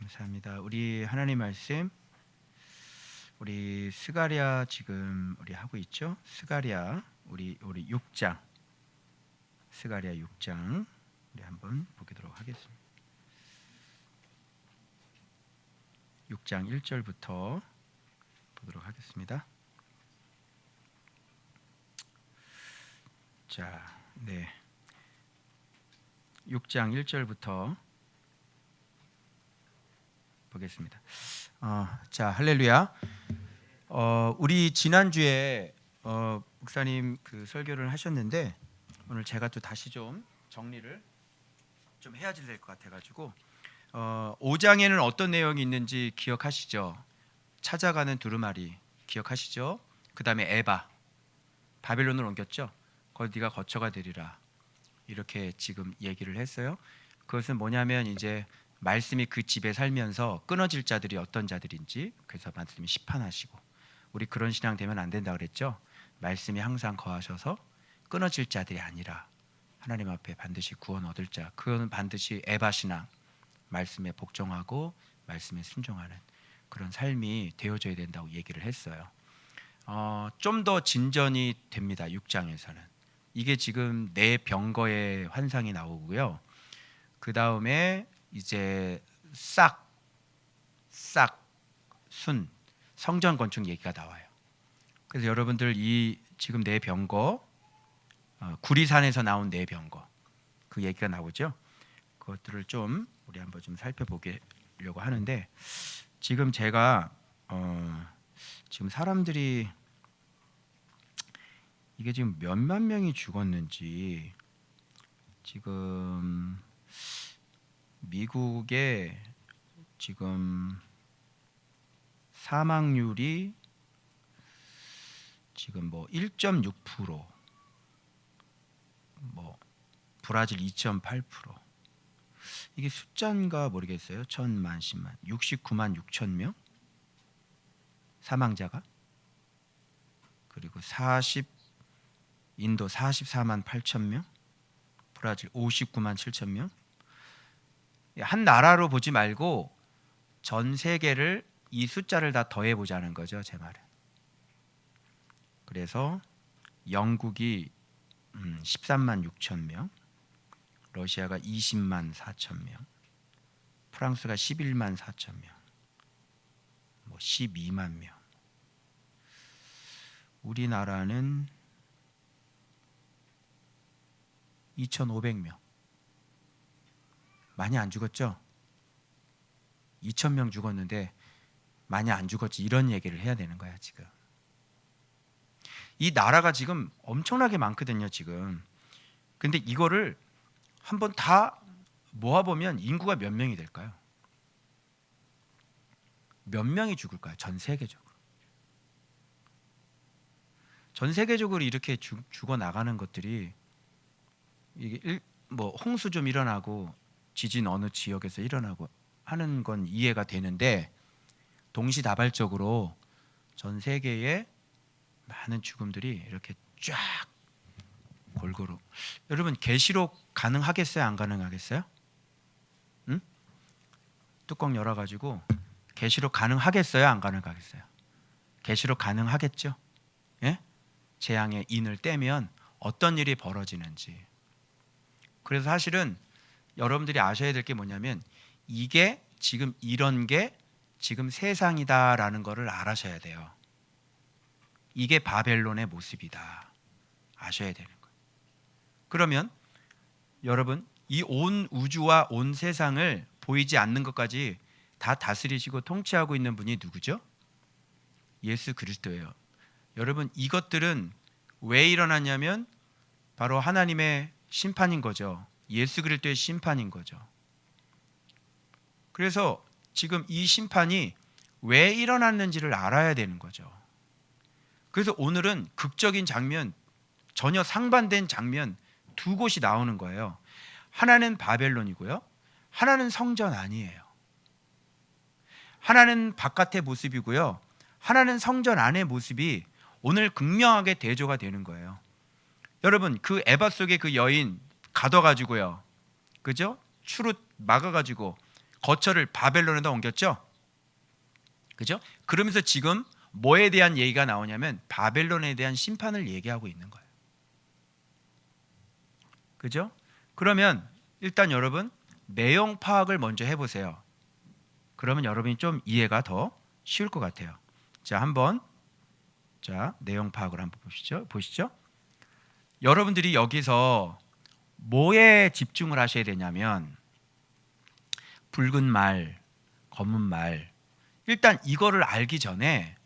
감사합니다. 우리 하나님 말씀 우리 스가랴 지금 우리 하고 있죠? 스가랴 우리 6장 스가랴 6장 우리 한번 보도록 하겠습니다. 6장 1절부터 보도록 하겠습니다. 자, 네. 6장 1절부터 보겠습니다. 자, 할렐루야. 우리 지난주에 목사님 그 설교를 하셨는데 오늘 제가 또 다시 좀 정리를 좀 해야 될 것 같아가지고 5장에는 어떤 내용이 있는지 기억하시죠? 찾아가는 두루마리 기억하시죠? 그 다음에 에바 바벨론을 옮겼죠? 거기 네가 거처가 되리라 이렇게 지금 얘기를 했어요. 그것은 뭐냐면 이제 말씀이 그 집에 살면서 끊어질 자들이 어떤 자들인지, 그래서 말씀이 심판하시고, 우리 그런 신앙 되면 안 된다 그랬죠. 말씀이 항상 거하셔서 끊어질 자들이 아니라 하나님 앞에 반드시 구원 얻을 자, 그건 반드시 에바 신앙, 말씀에 복종하고 말씀에 순종하는 그런 삶이 되어져야 된다고 얘기를 했어요. 좀 더 진전이 됩니다. 6장에서는 이게 지금 내 병거의 환상이 나오고요. 그 다음에 이제 순 성전 건축 얘기가 나와요. 그래서 여러분들 이 지금 내 병거 구리산에서 나온 내 병거 그 얘기가 나오죠. 그것들을 좀 우리 한번 좀 살펴보려고 하는데, 지금 제가 지금 사람들이 이게 지금 몇만 명이 죽었는지, 지금 미국의 지금 사망률이 지금 뭐 1.6%, 뭐 브라질 2.8%, 이게 숫자인가 모르겠어요. 1000만, 10만, 69만 6천 명 사망자가, 그리고 인도 44만 8천 명, 브라질 59만 7천 명. 한 나라로 보지 말고 전 세계를 이 숫자를 다 더해 보자는 거죠, 제 말은. 그래서 영국이 13만 6천 명, 러시아가 20만 4천 명, 프랑스가 11만 4천 명, 뭐 12만 명. 우리나라는 2,500명. 많이 안 죽었죠? 2,000명 죽었는데 많이 안 죽었지, 이런 얘기를 해야 되는 거야 지금. 이 나라가 지금 엄청나게 많거든요 지금. 근데 이거를 한번 다 모아보면 인구가 몇 명이 될까요? 몇 명이 죽을까요? 전 세계적으로. 전 세계적으로 이렇게 죽어 나가는 것들이, 이게 뭐 홍수 좀 일어나고 지진 어느 지역에서 일어나고 하는 건 이해가 되는데, 동시다발적으로 전 세계에 많은 죽음들이 이렇게 쫙 골고루. 여러분 계시록 가능하겠어요? 안 가능하겠어요? 응? 뚜껑 열어가지고 계시록 가능하겠어요? 안 가능하겠어요? 계시록 가능하겠죠? 예? 재앙의 인을 떼면 어떤 일이 벌어지는지. 그래서 사실은 여러분들이 아셔야 될 게 뭐냐면, 이게 지금 이런 게 지금 세상이다라는 것을 알아셔야 돼요. 이게 바벨론의 모습이다 아셔야 되는 거예요. 그러면 여러분, 이 온 우주와 온 세상을 보이지 않는 것까지 다 다스리시고 통치하고 있는 분이 누구죠? 예수 그리스도예요. 여러분, 이것들은 왜 일어났냐면 바로 하나님의 심판인 거죠. 예수 그리스도의 심판인 거죠. 그래서 지금 이 심판이 왜 일어났는지를 알아야 되는 거죠. 그래서 오늘은 극적인 장면, 전혀 상반된 장면 두 곳이 나오는 거예요. 하나는 바벨론이고요, 하나는 성전 아니에요. 하나는 바깥의 모습이고요, 하나는 성전 안의 모습이 오늘 극명하게 대조가 되는 거예요. 여러분, 그 에바 속의 그 여인 가둬가지고요, 그죠? 추루 막아가지고 거처를 바벨론에다 옮겼죠. 그죠? 그러면서 지금 뭐에 대한 얘기가 나오냐면 바벨론에 대한 심판을 얘기하고 있는 거예요. 그죠? 그러면 일단 여러분 내용 파악을 먼저 해보세요. 그러면 여러분이 좀 이해가 더 쉬울 것 같아요. 자, 한번 내용 파악을 한번 보시죠. 여러분들이 여기서 뭐에 집중을 하셔야 되냐면 붉은 말, 검은 말. 일단 이거를 알기 전에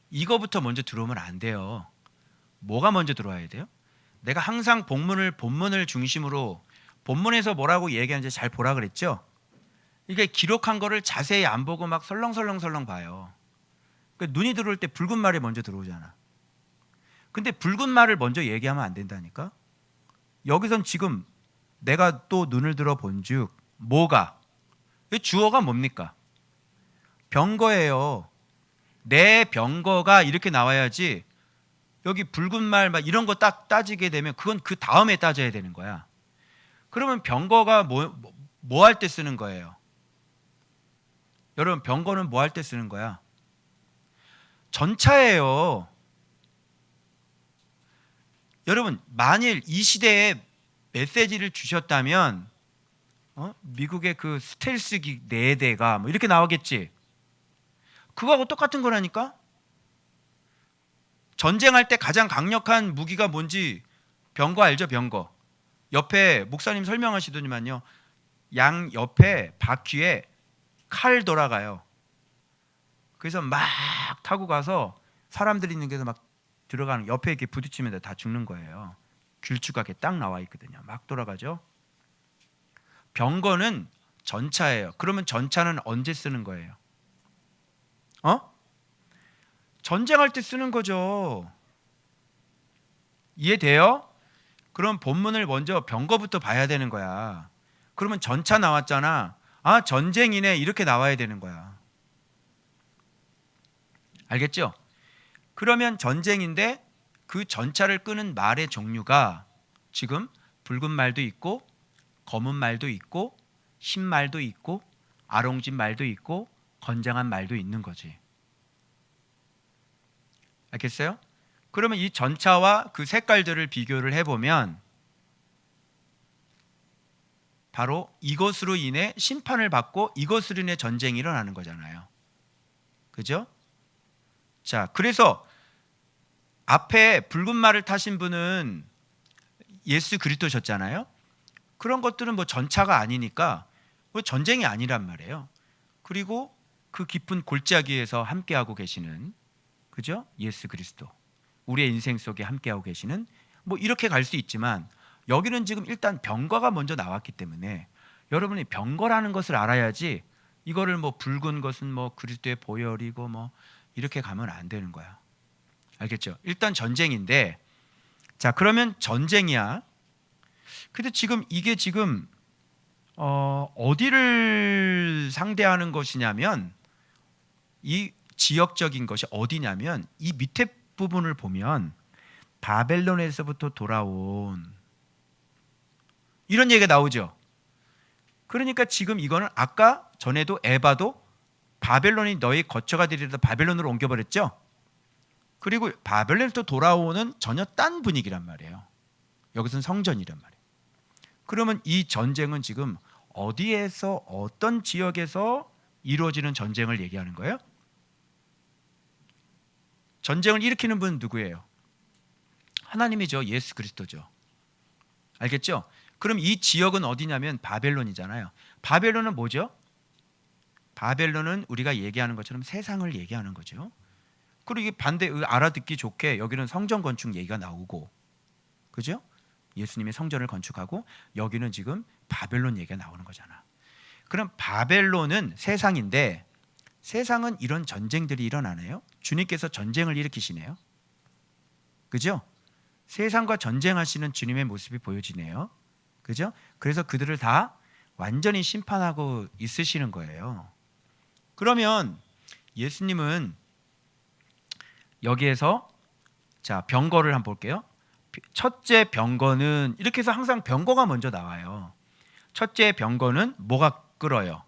이거부터 먼저 들어오면 안 돼요. 뭐가 먼저 들어와야 돼요? 내가 항상 본문을 중심으로 본문에서 뭐라고 얘기하는지 잘 보라 그랬죠? 이게 기록한 거를 자세히 안 보고 막 설렁설렁 봐요. 그러니까 눈이 들어올 때 붉은 말이 먼저 들어오잖아. 근데 붉은 말을 먼저 얘기하면 안 된다니까? 여기선 지금 내가 또 눈을 들어 본즉 뭐가? 주어가 뭡니까? 병거예요. 내 병거가 이렇게 나와야지 여기 붉은 말 막 이런 거 딱 따지게 되면 그건 그 다음에 따져야 되는 거야. 그러면 병거가 뭐 할 때 쓰는 거예요? 여러분 병거는 뭐 할 때 쓰는 거야? 전차예요. 여러분 만일 이 시대에 메시지를 주셨다면 미국의 그 스텔스기 4대가 뭐 이렇게 나오겠지. 그거하고 똑같은 거라니까. 전쟁할 때 가장 강력한 무기가 뭔지 병거 알죠? 병거. 옆에 목사님 설명하시더니만요. 양 옆에 바퀴에 칼 돌아가요. 그래서 막 타고 가서 사람들이 있는 데서 막 들어가는 옆에 이렇게 부딪히면 다 죽는 거예요. 길쭉하게 딱 나와 있거든요. 막 돌아가죠. 병거는 전차예요. 그러면 전차는 언제 쓰는 거예요? 전쟁할 때 쓰는 거죠. 이해돼요? 그럼 본문을 먼저 병거부터 봐야 되는 거야. 그러면 전차 나왔잖아. 아, 전쟁이네. 이렇게 나와야 되는 거야. 알겠죠? 그러면 전쟁인데 그 전차를 끄는 말의 종류가 지금 붉은 말도 있고 검은 말도 있고 흰 말도 있고 아롱진 말도 있고 건장한 말도 있는 거지. 알겠어요? 그러면 이 전차와 그 색깔들을 비교를 해보면 바로 이것으로 인해 심판을 받고 이것으로 인해 전쟁이 일어나는 거잖아요. 그죠? 자, 그래서 앞에 붉은 말을 타신 분은 예수 그리스도셨잖아요. 그런 것들은 뭐 전차가 아니니까 뭐 전쟁이 아니란 말이에요. 그리고 그 깊은 골짜기에서 함께하고 계시는, 그죠? 예수 그리스도. 우리의 인생 속에 함께하고 계시는, 뭐 이렇게 갈 수 있지만 여기는 지금 일단 병거가 먼저 나왔기 때문에 여러분이 병거라는 것을 알아야지 이거를 뭐 붉은 것은 뭐 그리스도의 보혈이고 뭐 이렇게 가면 안 되는 거야. 알겠죠? 일단 전쟁인데, 자, 그러면 전쟁이야. 근데 지금 이게 지금 어디를 상대하는 것이냐면 이 지역적인 것이 어디냐면 이 밑에 부분을 보면 바벨론에서부터 돌아온 이런 얘기가 나오죠. 그러니까 지금 이거는 아까 전에도 에바도 바벨론이 너희 거처가 되리다 바벨론으로 옮겨버렸죠. 그리고 바벨론에서 돌아오는 전혀 딴 분위기란 말이에요. 여기서는 성전이란 말이에요. 그러면 이 전쟁은 지금 어디에서 어떤 지역에서 이루어지는 전쟁을 얘기하는 거예요? 전쟁을 일으키는 분은 누구예요? 하나님이죠. 예수 그리스도죠. 알겠죠? 그럼 이 지역은 어디냐면 바벨론이잖아요. 바벨론은 뭐죠? 바벨론은 우리가 얘기하는 것처럼 세상을 얘기하는 거죠. 그리고 이게 반대 알아듣기 좋게 여기는 성전 건축 얘기가 나오고, 그죠? 예수님의 성전을 건축하고 여기는 지금 바벨론 얘기가 나오는 거잖아. 그럼 바벨론은 세상인데 세상은 이런 전쟁들이 일어나네요. 주님께서 전쟁을 일으키시네요. 그죠? 세상과 전쟁하시는 주님의 모습이 보여지네요. 그죠? 그래서 그들을 다 완전히 심판하고 있으시는 거예요. 그러면 예수님은 여기에서 자, 병거를 한번 볼게요. 첫째 병거는 이렇게 해서 항상 병거가 먼저 나와요. 첫째 병거는 뭐가 끓어요?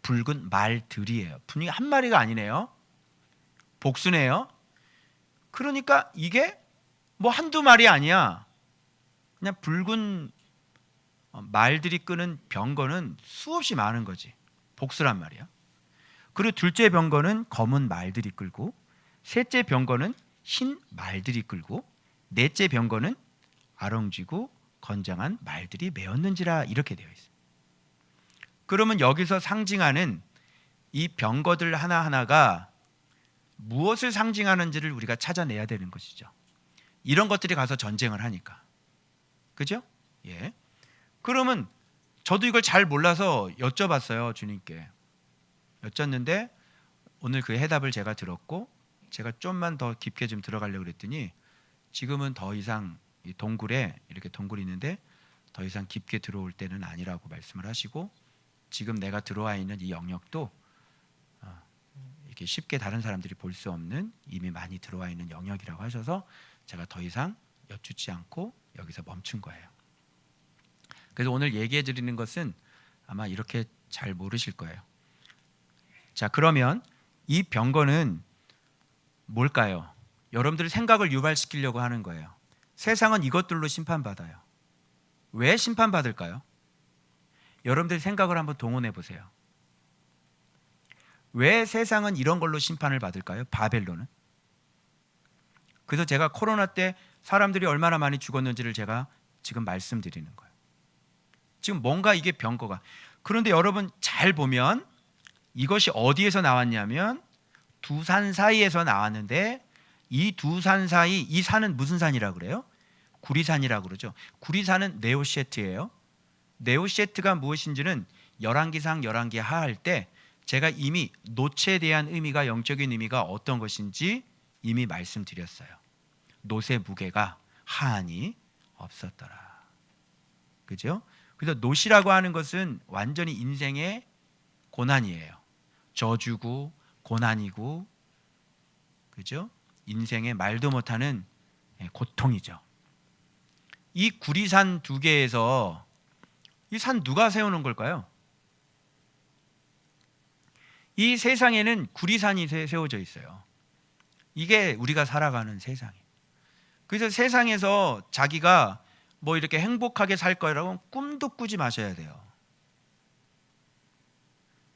붉은 말들이에요. 분명히 한 마리가 아니네요. 복수네요. 그러니까 이게 뭐 한두 마리 아니야. 그냥 붉은 말들이 끄는 병거는 수없이 많은 거지. 복수란 말이야. 그리고 둘째 병거는 검은 말들이 끌고, 셋째 병거는 흰 말들이 끌고, 넷째 병거는 아렁지고 건장한 말들이 메었는지라, 이렇게 되어 있어요. 그러면 여기서 상징하는 이 병거들 하나하나가 무엇을 상징하는지를 우리가 찾아내야 되는 것이죠. 이런 것들이 가서 전쟁을 하니까. 그죠? 예. 그러면 저도 이걸 잘 몰라서 여쭤봤어요, 주님께. 여쭙는데 오늘 그 해답을 제가 들었고, 제가 좀만 더 깊게 좀 들어가려고 그랬더니 지금은 더 이상 이 동굴에, 이렇게 동굴이 있는데 더 이상 깊게 들어올 때는 아니라고 말씀을 하시고, 지금 내가 들어와 있는 이 영역도 이렇게 쉽게 다른 사람들이 볼 수 없는 이미 많이 들어와 있는 영역이라고 하셔서 제가 더 이상 여쭙지 않고 여기서 멈춘 거예요. 그래서 오늘 얘기해 드리는 것은 아마 이렇게 잘 모르실 거예요. 자, 그러면 이 병거는 뭘까요? 여러분들의 생각을 유발시키려고 하는 거예요. 세상은 이것들로 심판받아요. 왜 심판받을까요? 여러분들의 생각을 한번 동원해 보세요. 왜 세상은 이런 걸로 심판을 받을까요? 바벨론은. 그래서 제가 코로나 때 사람들이 얼마나 많이 죽었는지를 제가 지금 말씀드리는 거예요. 지금 뭔가 이게 병거가. 그런데 여러분 잘 보면 이것이 어디에서 나왔냐면 두 산 사이에서 나왔는데, 이 두 산 사이, 이 산은 무슨 산이라고 그래요? 구리산이라고 그러죠. 구리산은 네오셰트예요. 네오셰트가 무엇인지는 열왕기상 열왕기 하할 때 제가 이미 노체에 대한 의미가, 영적인 의미가 어떤 것인지 이미 말씀드렸어요. 노의 무게가 하하니 없었더라. 그죠? 그래서 노시라고 하는 것은 완전히 인생의 고난이에요. 저주고 고난이고, 그죠? 인생의 말도 못하는 고통이죠. 이 구리산 두 개에서 이 산 누가 세우는 걸까요? 이 세상에는 구리산이 세워져 있어요. 이게 우리가 살아가는 세상이에요. 그래서 세상에서 자기가 뭐 이렇게 행복하게 살 거라고 꿈도 꾸지 마셔야 돼요.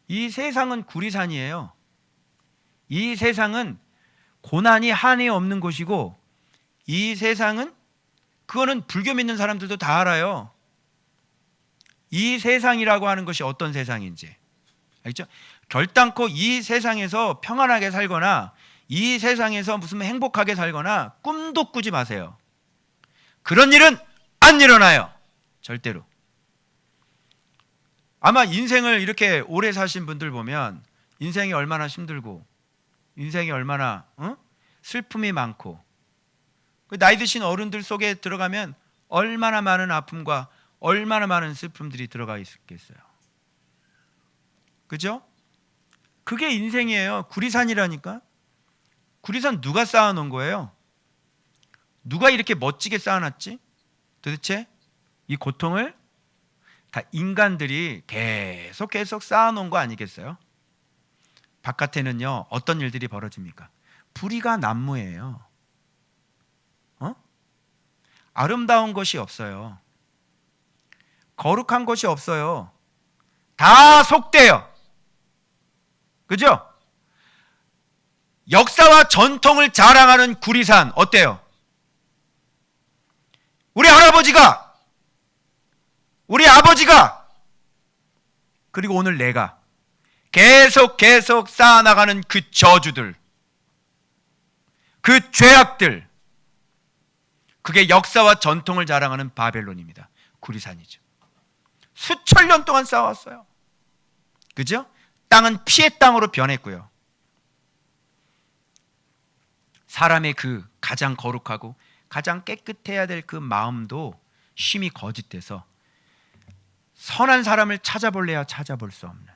이 세상은 구리산이에요. 이 세상은 고난이 한이 없는 곳이고, 이 세상은, 그거는 불교 믿는 사람들도 다 알아요. 이 세상이라고 하는 것이 어떤 세상인지 알죠? 결단코 이 세상에서 평안하게 살거나 이 세상에서 무슨 행복하게 살거나 꿈도 꾸지 마세요. 그런 일은 안 일어나요. 절대로. 아마 인생을 이렇게 오래 사신 분들 보면 인생이 얼마나 힘들고 인생이 얼마나 슬픔이 많고, 나이 드신 어른들 속에 들어가면 얼마나 많은 아픔과 얼마나 많은 슬픔들이 들어가 있겠어요. 그죠? 그게 인생이에요. 구리산이라니까. 구리산 누가 쌓아놓은 거예요? 누가 이렇게 멋지게 쌓아놨지? 도대체 이 고통을 다 인간들이 계속 쌓아놓은 거 아니겠어요? 바깥에는요 어떤 일들이 벌어집니까? 불의가 난무해요. 아름다운 것이 없어요. 거룩한 것이 없어요. 다 속돼요. 그죠? 역사와 전통을 자랑하는 구리산 어때요? 우리 할아버지가, 우리 아버지가, 그리고 오늘 내가 계속 쌓아나가는 그 저주들, 그 죄악들, 그게 역사와 전통을 자랑하는 바벨론입니다. 구리산이죠. 수천 년 동안 쌓아왔어요. 그죠? 땅은 피의 땅으로 변했고요. 사람의 그 가장 거룩하고 가장 깨끗해야 될 그 마음도 심히 거짓돼서 선한 사람을 찾아볼래야 찾아볼 수 없는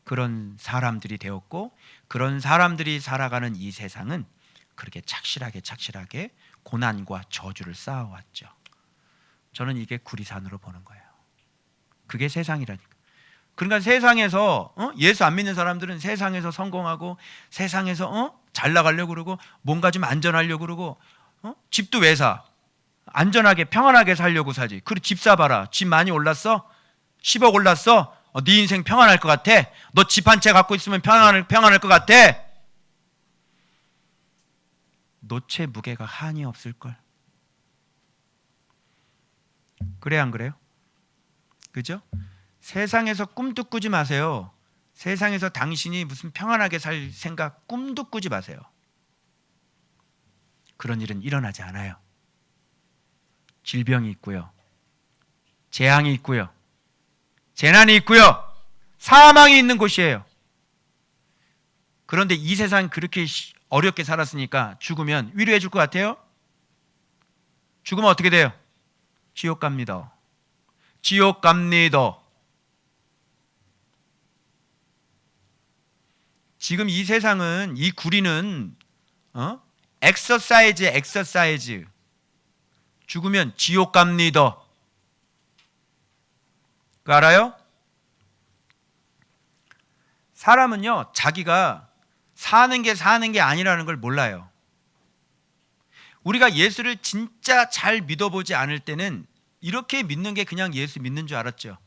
그런 사람들이 되었고, 그런 사람들이 살아가는 이 세상은 그렇게 착실하게 고난과 저주를 쌓아왔죠. 저는 이게 구리산으로 보는 거예요. 그게 세상이라니까. 그러니까 세상에서 예수 안 믿는 사람들은 세상에서 성공하고 세상에서 잘 나가려고 그러고 뭔가 좀 안전하려고 그러고 집도 왜 사? 안전하게 평안하게 살려고 사지. 그리고 집 사봐라. 집 많이 올랐어? 10억 올랐어? 네 인생 평안할 것 같아? 너 집 한 채 갖고 있으면 평안할 것 같아? 노체 무게가 한이 없을걸. 그래 안 그래요? 그죠? 세상에서 꿈도 꾸지 마세요. 세상에서 당신이 무슨 평안하게 살 생각 꿈도 꾸지 마세요. 그런 일은 일어나지 않아요. 질병이 있고요. 재앙이 있고요. 재난이 있고요. 사망이 있는 곳이에요. 그런데 이 세상 그렇게 어렵게 살았으니까 죽으면 위로해 줄 것 같아요? 죽으면 어떻게 돼요? 지옥 갑니다. 지옥 갑니다. 지금 이 세상은, 이 구리는 엑서사이즈. 죽으면 지옥 갑니다. 그거 알아요? 사람은요, 자기가 사는 게 아니라는 걸 몰라요. 우리가 예수를 진짜 잘 믿어보지 않을 때는 이렇게 믿는 게 그냥 예수 믿는 줄 알았죠.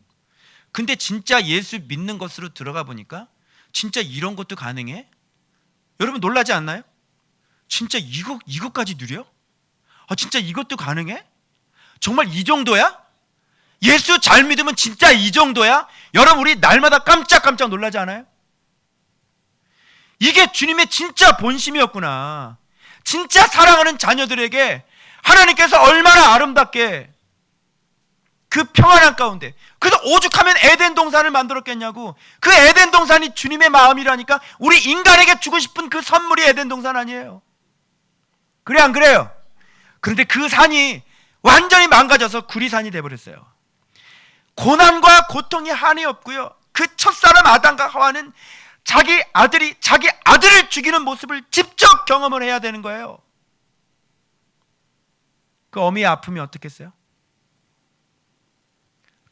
근데 진짜 예수 믿는 것으로 들어가 보니까 진짜 이런 것도 가능해? 여러분 놀라지 않나요? 진짜 이것까지 누려? 진짜 이것도 가능해? 정말 이 정도야? 예수 잘 믿으면 진짜 이 정도야? 여러분 우리 날마다 깜짝깜짝 놀라지 않아요? 이게 주님의 진짜 본심이었구나. 진짜 사랑하는 자녀들에게 하나님께서 얼마나 아름답게 그 평안한 가운데, 그래서 오죽하면 에덴 동산을 만들었겠냐고. 그 에덴 동산이 주님의 마음이라니까. 우리 인간에게 주고 싶은 그 선물이 에덴 동산 아니에요? 그래 안 그래요? 그런데 그 산이 완전히 망가져서 구리산이 돼버렸어요. 고난과 고통이 한이 없고요. 그 첫사람 아담과 하와는 자기 아들을 죽이는 모습을 직접 경험을 해야 되는 거예요. 그 어미의 아픔이 어떻겠어요?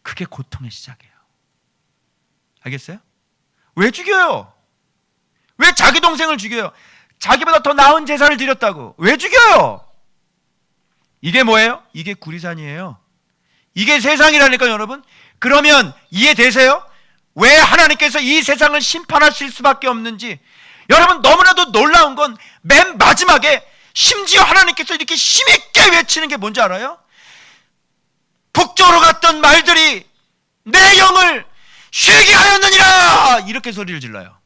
그게 고통의 시작이에요. 알겠어요? 왜 죽여요? 왜 자기 동생을 죽여요? 자기보다 더 나은 제사를 드렸다고. 왜 죽여요? 이게 뭐예요? 이게 구리산이에요. 이게 세상이라니까요, 여러분. 그러면 이해되세요? 왜 하나님께서 이 세상을 심판하실 수밖에 없는지. 여러분 너무나도 놀라운 건 맨 마지막에 심지어 하나님께서 이렇게 힘있게 외치는 게 뭔지 알아요? 북쪽으로 갔던 말들이 내 영을 쉬게 하였느니라, 이렇게 소리를 질러요.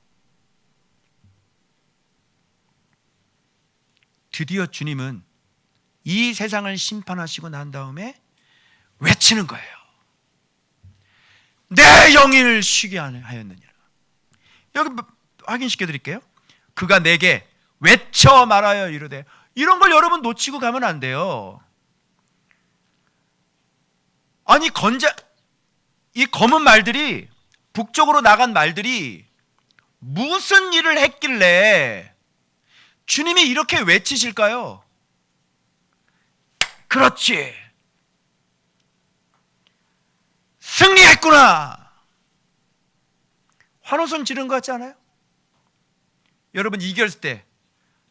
드디어 주님은 이 세상을 심판하시고 난 다음에 외치는 거예요. 내 영을 쉬게 하였느니라. 여기 확인시켜 드릴게요. 그가 내게 외쳐 말하여 이르되. 이런 걸 여러분 놓치고 가면 안 돼요. 아니 이 검은 말들이, 북쪽으로 나간 말들이 무슨 일을 했길래 주님이 이렇게 외치실까요? 그렇지, 승리했구나. 환호성 지른 것 같지 않아요? 여러분 이겼을 때,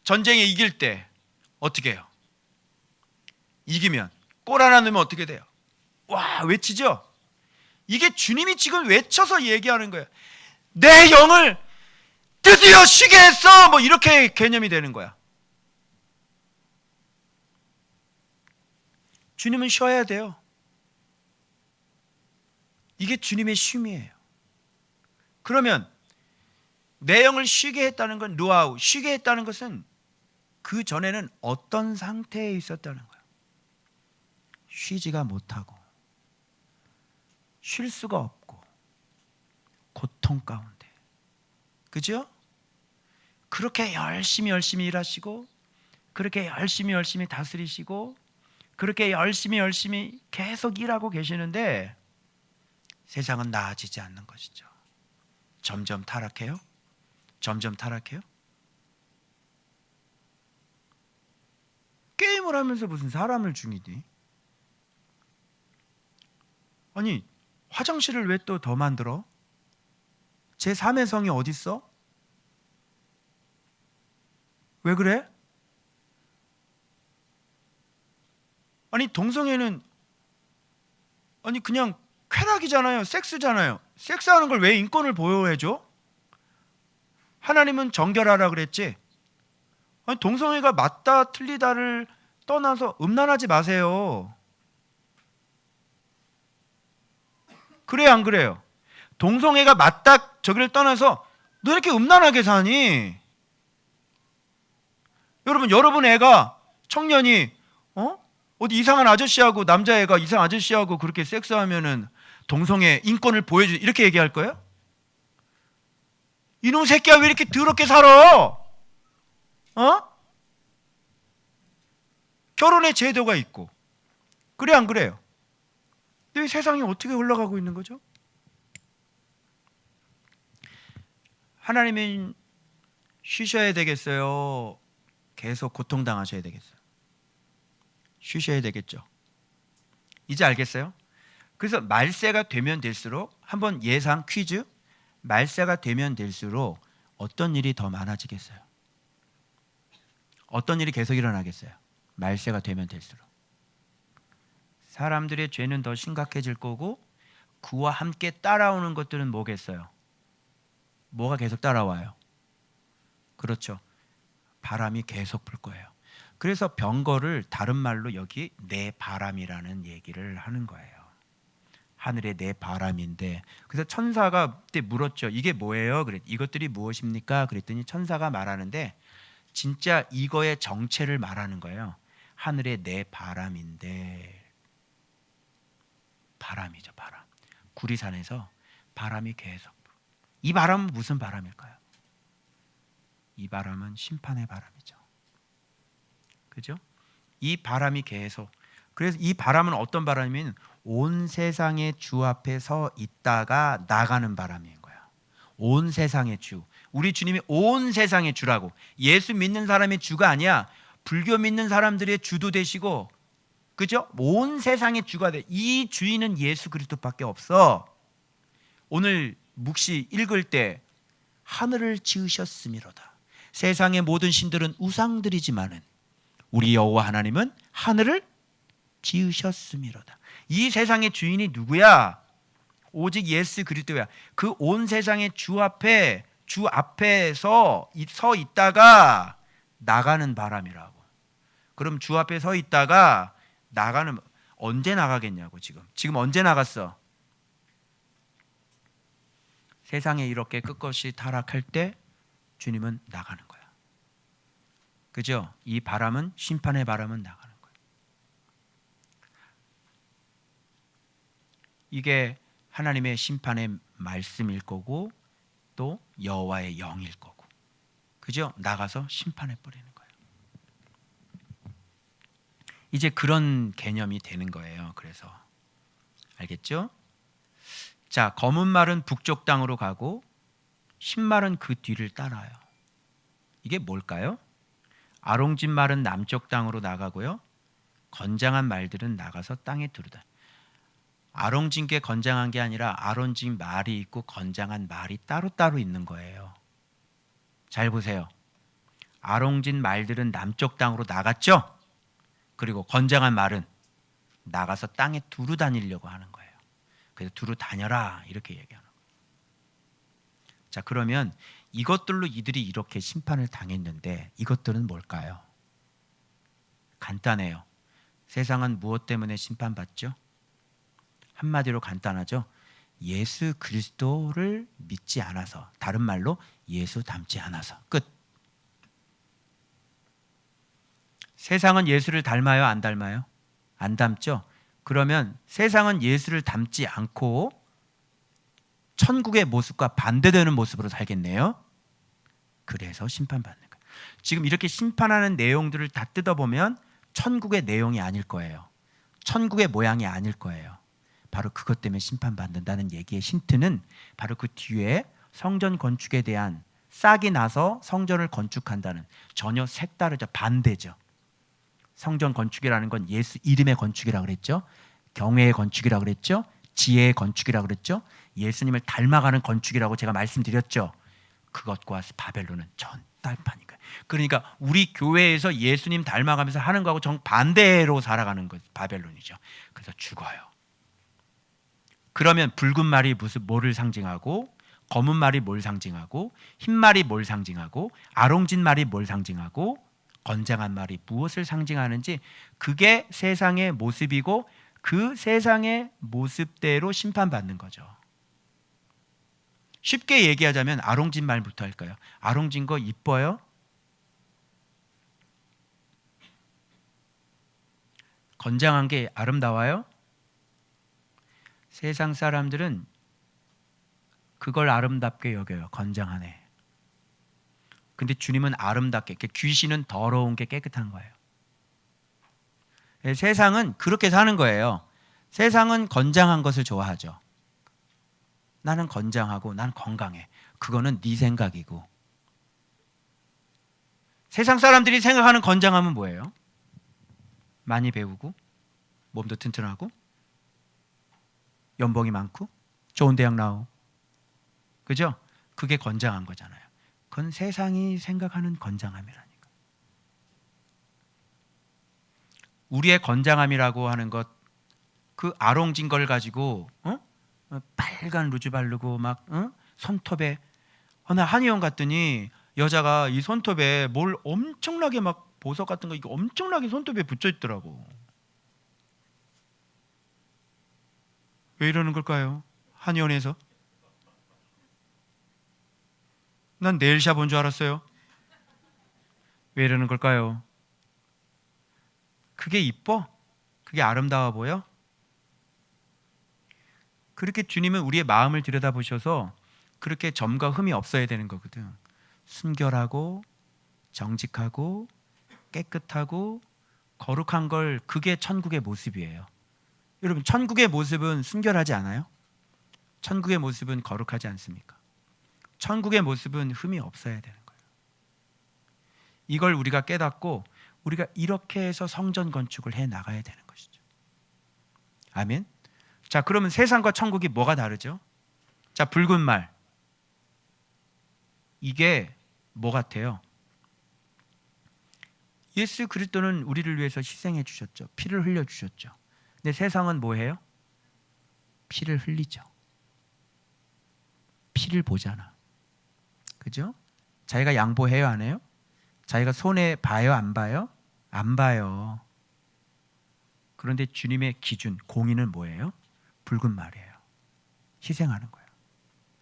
전쟁에 이길 때 어떻게 해요? 이기면 골 하나 넣으면 어떻게 돼요? 와, 외치죠? 이게 주님이 지금 외쳐서 얘기하는 거예요. 내 영을 드디어 쉬게 했어, 뭐 이렇게 개념이 되는 거야. 주님은 쉬어야 돼요. 이게 주님의 쉼이에요. 그러면 내 영을 쉬게 했다는 건, 루아우, 쉬게 했다는 것은 그 전에는 어떤 상태에 있었다는 거예요. 쉬지가 못하고 쉴 수가 없고 고통 가운데, 그죠? 그렇게 열심히 일하시고, 그렇게 열심히 다스리시고, 그렇게 열심히 계속 일하고 계시는데 세상은 나아지지 않는 것이죠. 점점 타락해요. 게임을 하면서 무슨 사람을 죽이니? 아니 화장실을 왜 또 더 만들어? 제3의 성이 어디 있어? 왜 그래? 아니 동성애는 아니 그냥 쾌락이잖아요. 섹스잖아요. 섹스하는 걸 왜 인권을 보호해줘? 하나님은 정결하라 그랬지. 아니 동성애가 맞다 틀리다를 떠나서 음란하지 마세요. 그래요 안 그래요? 동성애가 맞다 저기를 떠나서 너 이렇게 음란하게 사니? 여러분 애가 청년이 어디 이상한 아저씨하고 남자애가 이상한 아저씨하고 그렇게 섹스하면은 동성애 인권을 보여주 이렇게 얘기할 거예요? 이놈 새끼야 왜 이렇게 더럽게 살아? 결혼의 제도가 있고 그래 안 그래요? 근데 세상이 어떻게 흘러가고 있는 거죠? 하나님은 쉬셔야 되겠어요? 계속 고통당하셔야 되겠어요? 쉬셔야 되겠죠. 이제 알겠어요? 그래서 말세가 되면 될수록 한번 예상 퀴즈, 말세가 되면 될수록 어떤 일이 더 많아지겠어요? 어떤 일이 계속 일어나겠어요? 말세가 되면 될수록 사람들의 죄는 더 심각해질 거고 그와 함께 따라오는 것들은 뭐겠어요? 뭐가 계속 따라와요? 그렇죠. 바람이 계속 불 거예요. 그래서 병거를 다른 말로 여기 내 바람이라는 얘기를 하는 거예요. 하늘의 내 바람인데 그래서 천사가 그때 물었죠. 이게 뭐예요? 그랬 이것들이 무엇입니까? 그랬더니 천사가 말하는데 진짜 이거의 정체를 말하는 거예요. 하늘의 내 바람인데 바람이죠. 바람. 구리산에서 바람이 계속 불어. 이 바람은 무슨 바람일까요? 이 바람은 심판의 바람이죠. 그죠? 이 바람이 계속 그래서 이 바람은 어떤 바람이면 온 세상의 주 앞에 서 있다가 나가는 바람인 거야. 온 세상의 주. 우리 주님이 온 세상의 주라고. 예수 믿는 사람의 주가 아니야. 불교 믿는 사람들의 주도 되시고 그죠? 온 세상의 주가 돼. 이 주인은 예수 그리스도밖에 없어. 오늘 묵시 읽을 때 하늘을 지으셨음이로다. 세상의 모든 신들은 우상들이지만은 우리 여호와 하나님은 하늘을 지으셨음이로다. 이 세상의 주인이 누구야? 오직 예수 그리스도야. 그 온 세상의 주 앞에서 서 있다가 나가는 바람이라고. 그럼 주 앞에 서 있다가 나가는 언제 나가겠냐고 지금 언제 나갔어? 세상에 이렇게 끝없이 타락할 때 주님은 나가는 거야. 그죠? 이 바람은 심판의 바람은 나가는 거야. 이게 하나님의 심판의 말씀일 거고 또 여호와의 영일 거고. 그죠? 나가서 심판해 버리는 거예요. 이제 그런 개념이 되는 거예요. 그래서 알겠죠? 자, 검은 말은 북쪽 땅으로 가고 흰 말은 그 뒤를 따라요. 이게 뭘까요? 아롱진 말은 남쪽 땅으로 나가고요. 건장한 말들은 나가서 땅에 두르다. 아롱진 게 건장한 게 아니라 아롱진 말이 있고 건장한 말이 따로따로 있는 거예요. 잘 보세요. 아롱진 말들은 남쪽 땅으로 나갔죠? 그리고 건장한 말은 나가서 땅에 두루 다니려고 하는 거예요. 그래서 두루 다녀라 이렇게 얘기하는 거예요. 자, 그러면 이것들로 이들이 이렇게 심판을 당했는데 이것들은 뭘까요? 간단해요. 세상은 무엇 때문에 심판받죠? 한마디로 간단하죠. 예수 그리스도를 믿지 않아서, 다른 말로 예수 닮지 않아서. 끝. 세상은 예수를 닮아요? 안 닮아요? 안 닮죠? 그러면 세상은 예수를 닮지 않고 천국의 모습과 반대되는 모습으로 살겠네요. 그래서 심판받는 거예요. 지금 이렇게 심판하는 내용들을 다 뜯어보면 천국의 내용이 아닐 거예요. 천국의 모양이 아닐 거예요. 바로 그것 때문에 심판받는다는 얘기의 힌트는 바로 그 뒤에 성전 건축에 대한 싹이 나서 성전을 건축한다는 전혀 색다르죠. 반대죠. 성전 건축이라는 건 예수 이름의 건축이라고 그랬죠. 경외의 건축이라고 그랬죠. 지혜의 건축이라고 그랬죠. 예수님을 닮아가는 건축이라고 제가 말씀드렸죠. 그것과 바벨론은 전달판인 거예요. 그러니까 우리 교회에서 예수님 닮아가면서 하는 거하고 정반대로 살아가는 것, 바벨론이죠. 그래서 죽어요. 그러면 붉은 말이 뭐를 상징하고, 검은 말이 뭘 상징하고, 흰 말이 뭘 상징하고, 아롱진 말이 뭘 상징하고, 건장한 말이 무엇을 상징하는지, 그게 세상의 모습이고 그 세상의 모습대로 심판받는 거죠. 쉽게 얘기하자면 아롱진 말부터 할까요? 아롱진 거 이뻐요? 건장한 게 아름다워요? 세상 사람들은 그걸 아름답게 여겨요. 건장하네. 근데 주님은 아름답게, 귀신은 더러운 게 깨끗한 거예요. 세상은 그렇게 사는 거예요. 세상은 건장한 것을 좋아하죠. 나는 건장하고 난 건강해. 그거는 네 생각이고. 세상 사람들이 생각하는 건장함은 뭐예요? 많이 배우고, 몸도 튼튼하고, 연봉이 많고, 좋은 대학 나오고. 그죠? 그게 건장한 거잖아요. 그건 세상이 생각하는 건장함이라니까. 우리의 건장함이라고 하는 것, 그 아롱진 걸 가지고 빨간 루즈 바르고 막 손톱에, 나 한의원 갔더니 여자가 이 손톱에 뭘 엄청나게 막 보석 같은 거 이거 엄청나게 손톱에 붙여 있더라고. 왜 이러는 걸까요? 한의원에서? 난 네일샵 온 줄 알았어요. 왜 이러는 걸까요? 그게 이뻐? 그게 아름다워 보여? 그렇게 주님은 우리의 마음을 들여다보셔서 그렇게 점과 흠이 없어야 되는 거거든. 순결하고 정직하고 깨끗하고 거룩한 걸, 그게 천국의 모습이에요. 여러분, 천국의 모습은 순결하지 않아요? 천국의 모습은 거룩하지 않습니까? 천국의 모습은 흠이 없어야 되는 거예요. 이걸 우리가 깨닫고 우리가 이렇게 해서 성전 건축을 해 나가야 되는 것이죠. 아멘. 자, 그러면 세상과 천국이 뭐가 다르죠? 자, 붉은 말, 이게 뭐 같아요? 예수 그리스도는 우리를 위해서 희생해 주셨죠. 피를 흘려 주셨죠. 근데 세상은 뭐 해요? 피를 흘리죠. 피를 보잖아. 그죠? 자기가 양보해요, 안 해요? 자기가 손해 봐요, 안 봐요? 안 봐요. 그런데 주님의 기준, 공의는 뭐예요? 붉은 말이에요. 희생하는 거예요.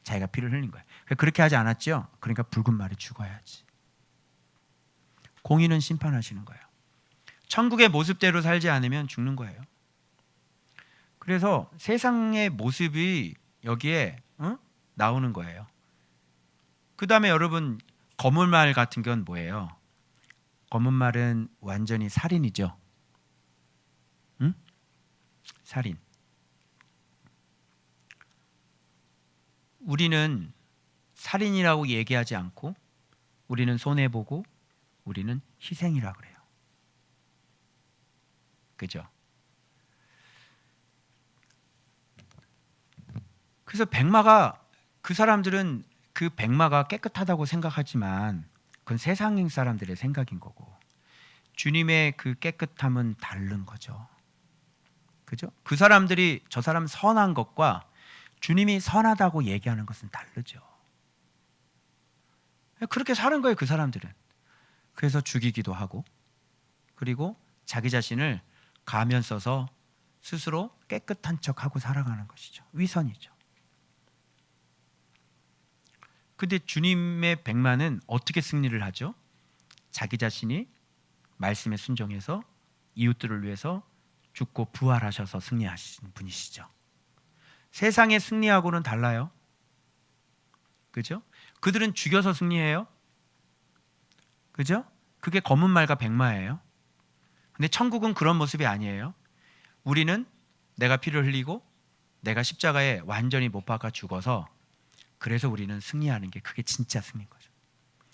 자기가 피를 흘린 거예요. 그렇게 하지 않았죠? 그러니까 붉은 말이 죽어야지. 공의는 심판하시는 거예요. 천국의 모습대로 살지 않으면 죽는 거예요. 그래서 세상의 모습이 여기에 나오는 거예요. 그 다음에 여러분, 검은 말 같은 건 뭐예요? 검은 말은 완전히 살인이죠. 응? 살인. 우리는 살인이라고 얘기하지 않고 우리는 손해보고 우리는 희생이라고 그래요. 그죠? 그래서 백마가, 그 사람들은 그 백마가 깨끗하다고 생각하지만 그건 세상 사람들의 생각인 거고, 주님의 그 깨끗함은 다른 거죠. 그죠? 그 사람들이 저 사람 선한 것과 주님이 선하다고 얘기하는 것은 다르죠. 그렇게 사는 거예요, 그 사람들은. 그래서 죽이기도 하고, 그리고 자기 자신을 가면 써서 스스로 깨끗한 척하고 살아가는 것이죠. 위선이죠. 근데 주님의 백마는 어떻게 승리를 하죠? 자기 자신이 말씀에 순종해서 이웃들을 위해서 죽고 부활하셔서 승리하신 분이시죠. 세상의 승리하고는 달라요. 그죠? 그들은 죽여서 승리해요. 그죠? 그게 검은 말과 백마예요. 근데 천국은 그런 모습이 아니에요. 우리는 내가 피를 흘리고 내가 십자가에 완전히 못 박아 죽어서, 그래서 우리는 승리하는 게, 그게 진짜 승리인 거죠.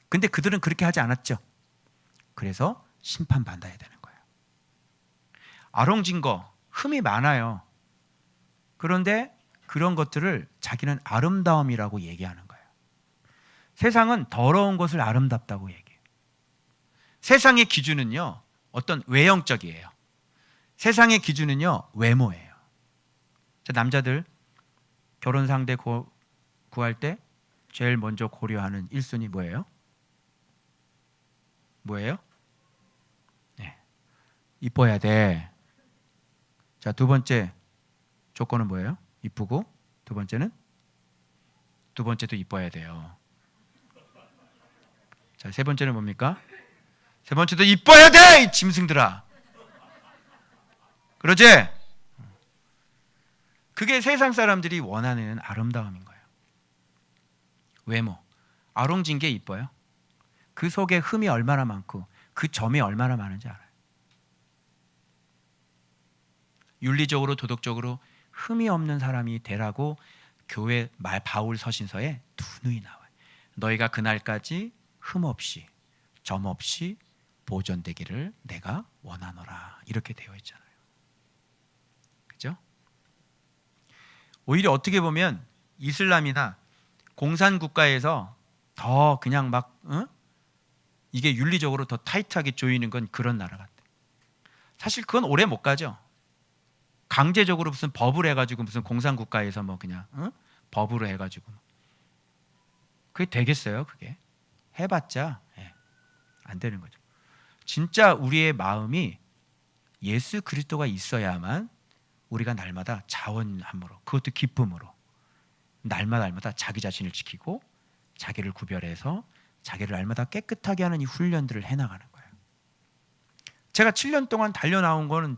근데 그들은 그렇게 하지 않았죠. 그래서 심판받아야 되는 거예요. 아롱진 거 흠이 많아요. 그런데 그런 것들을 자기는 아름다움이라고 얘기하는 거예요. 세상은 더러운 것을 아름답다고 얘기해요. 세상의 기준은요, 어떤 외형적이에요. 세상의 기준은요, 외모예요. 자, 남자들 결혼 상대 구할 때 제일 먼저 고려하는 1순위 뭐예요? 뭐예요? 네. 이뻐야 돼. 자, 두 번째 조건은 뭐예요? 이쁘고. 두 번째는? 두 번째도 이뻐야 돼요. 자, 세 번째는 뭡니까? 세 번째도 이뻐야 돼! 이 짐승들아. 그러지? 그게 세상 사람들이 원하는 아름다움인 거예요. 외모. 아롱진 게 이뻐요? 그 속에 흠이 얼마나 많고 그 점이 얼마나 많은지 알아요. 윤리적으로 도덕적으로 흠이 없는 사람이 되라고 교회 바울 서신서에 두누이 나와요. 너희가 그날까지 흠 없이 점 없이 보존되기를 내가 원하노라. 이렇게 되어 있잖아요. 그죠? 오히려 어떻게 보면 이슬람이나 공산국가에서 더 그냥 막 이게 윤리적으로 더 타이트하게 조이는 건 그런 나라 같아요. 사실 그건 오래 못 가죠. 강제적으로 무슨 법을 해가지고 무슨 공산국가에서 뭐 그냥 법으로 해가지고 그게 되겠어요? 그게 해봤자 안 되는 거죠. 진짜 우리의 마음이 예수 그리스도가 있어야만 우리가 날마다 자원함으로, 그것도 기쁨으로 날마다 자기 자신을 지키고 자기를 구별해서 자기를 날마다 깨끗하게 하는 이 훈련들을 해나가는 거예요. 제가 7년 동안 달려나온 거는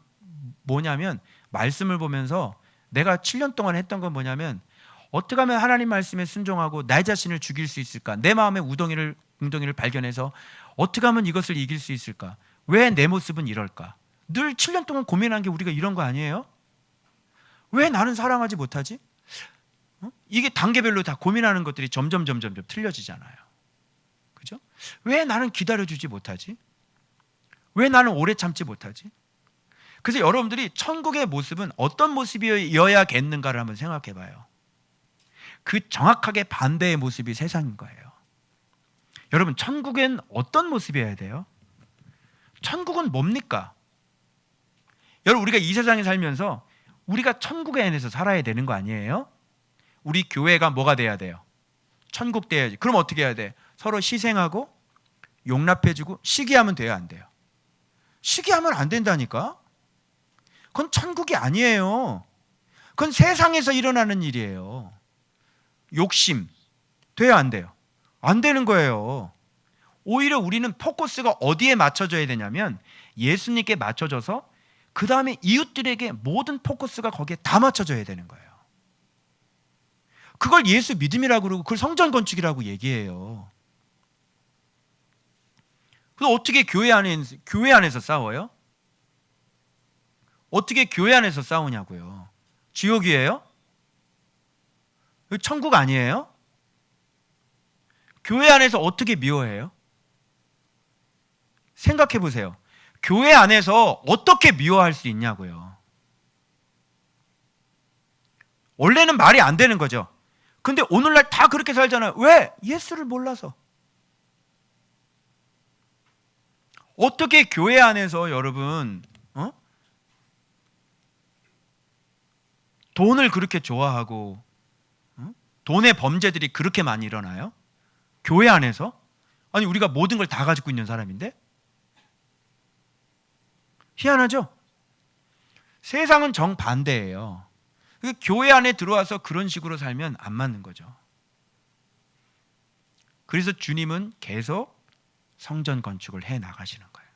뭐냐면, 말씀을 보면서 내가 7년 동안 했던 건 뭐냐면, 어떻게 하면 하나님 말씀에 순종하고 내 자신을 죽일 수 있을까? 내 마음의 웅덩이를 발견해서 어떻게 하면 이것을 이길 수 있을까? 왜 내 모습은 이럴까? 늘 7년 동안 고민한 게 우리가 이런 거 아니에요? 왜 나는 사랑하지 못하지? 이게 단계별로 다 고민하는 것들이 점점 틀려지잖아요. 그죠? 왜 나는 기다려주지 못하지? 왜 나는 오래 참지 못하지? 그래서 여러분들이 천국의 모습은 어떤 모습이어야겠는가를 한번 생각해 봐요. 그 정확하게 반대의 모습이 세상인 거예요. 여러분, 천국엔 어떤 모습이어야 돼요? 천국은 뭡니까? 여러분, 우리가 이 세상에 살면서 우리가 천국에 안에서 살아야 되는 거 아니에요? 우리 교회가 뭐가 돼야 돼요? 천국 돼야지. 그럼 어떻게 해야 돼? 서로 희생하고 용납해주고 시기하면 돼야 안 돼요? 시기하면 안 된다니까? 그건 천국이 아니에요. 그건 세상에서 일어나는 일이에요. 욕심 돼야 안 돼요? 안 되는 거예요. 오히려 우리는 포커스가 어디에 맞춰져야 되냐면 예수님께 맞춰져서 그 다음에 이웃들에게 모든 포커스가 거기에 다 맞춰져야 되는 거예요. 그걸 예수 믿음이라고 그러고 그걸 성전 건축이라고 얘기해요. 그럼 어떻게 교회 안에서 싸워요? 어떻게 교회 안에서 싸우냐고요? 지옥이에요? 천국 아니에요? 교회 안에서 어떻게 미워해요? 생각해 보세요. 교회 안에서 어떻게 미워할 수 있냐고요? 원래는 말이 안 되는 거죠. 근데 오늘날 다 그렇게 살잖아요. 왜? 예수를 몰라서. 어떻게 교회 안에서 여러분 돈을 그렇게 좋아하고 돈의 범죄들이 그렇게 많이 일어나요? 교회 안에서? 아니, 우리가 모든 걸 다 가지고 있는 사람인데? 희한하죠? 세상은 정반대예요. 교회 안에 들어와서 그런 식으로 살면 안 맞는 거죠. 그래서 주님은 계속 성전 건축을 해 나가시는 거예요.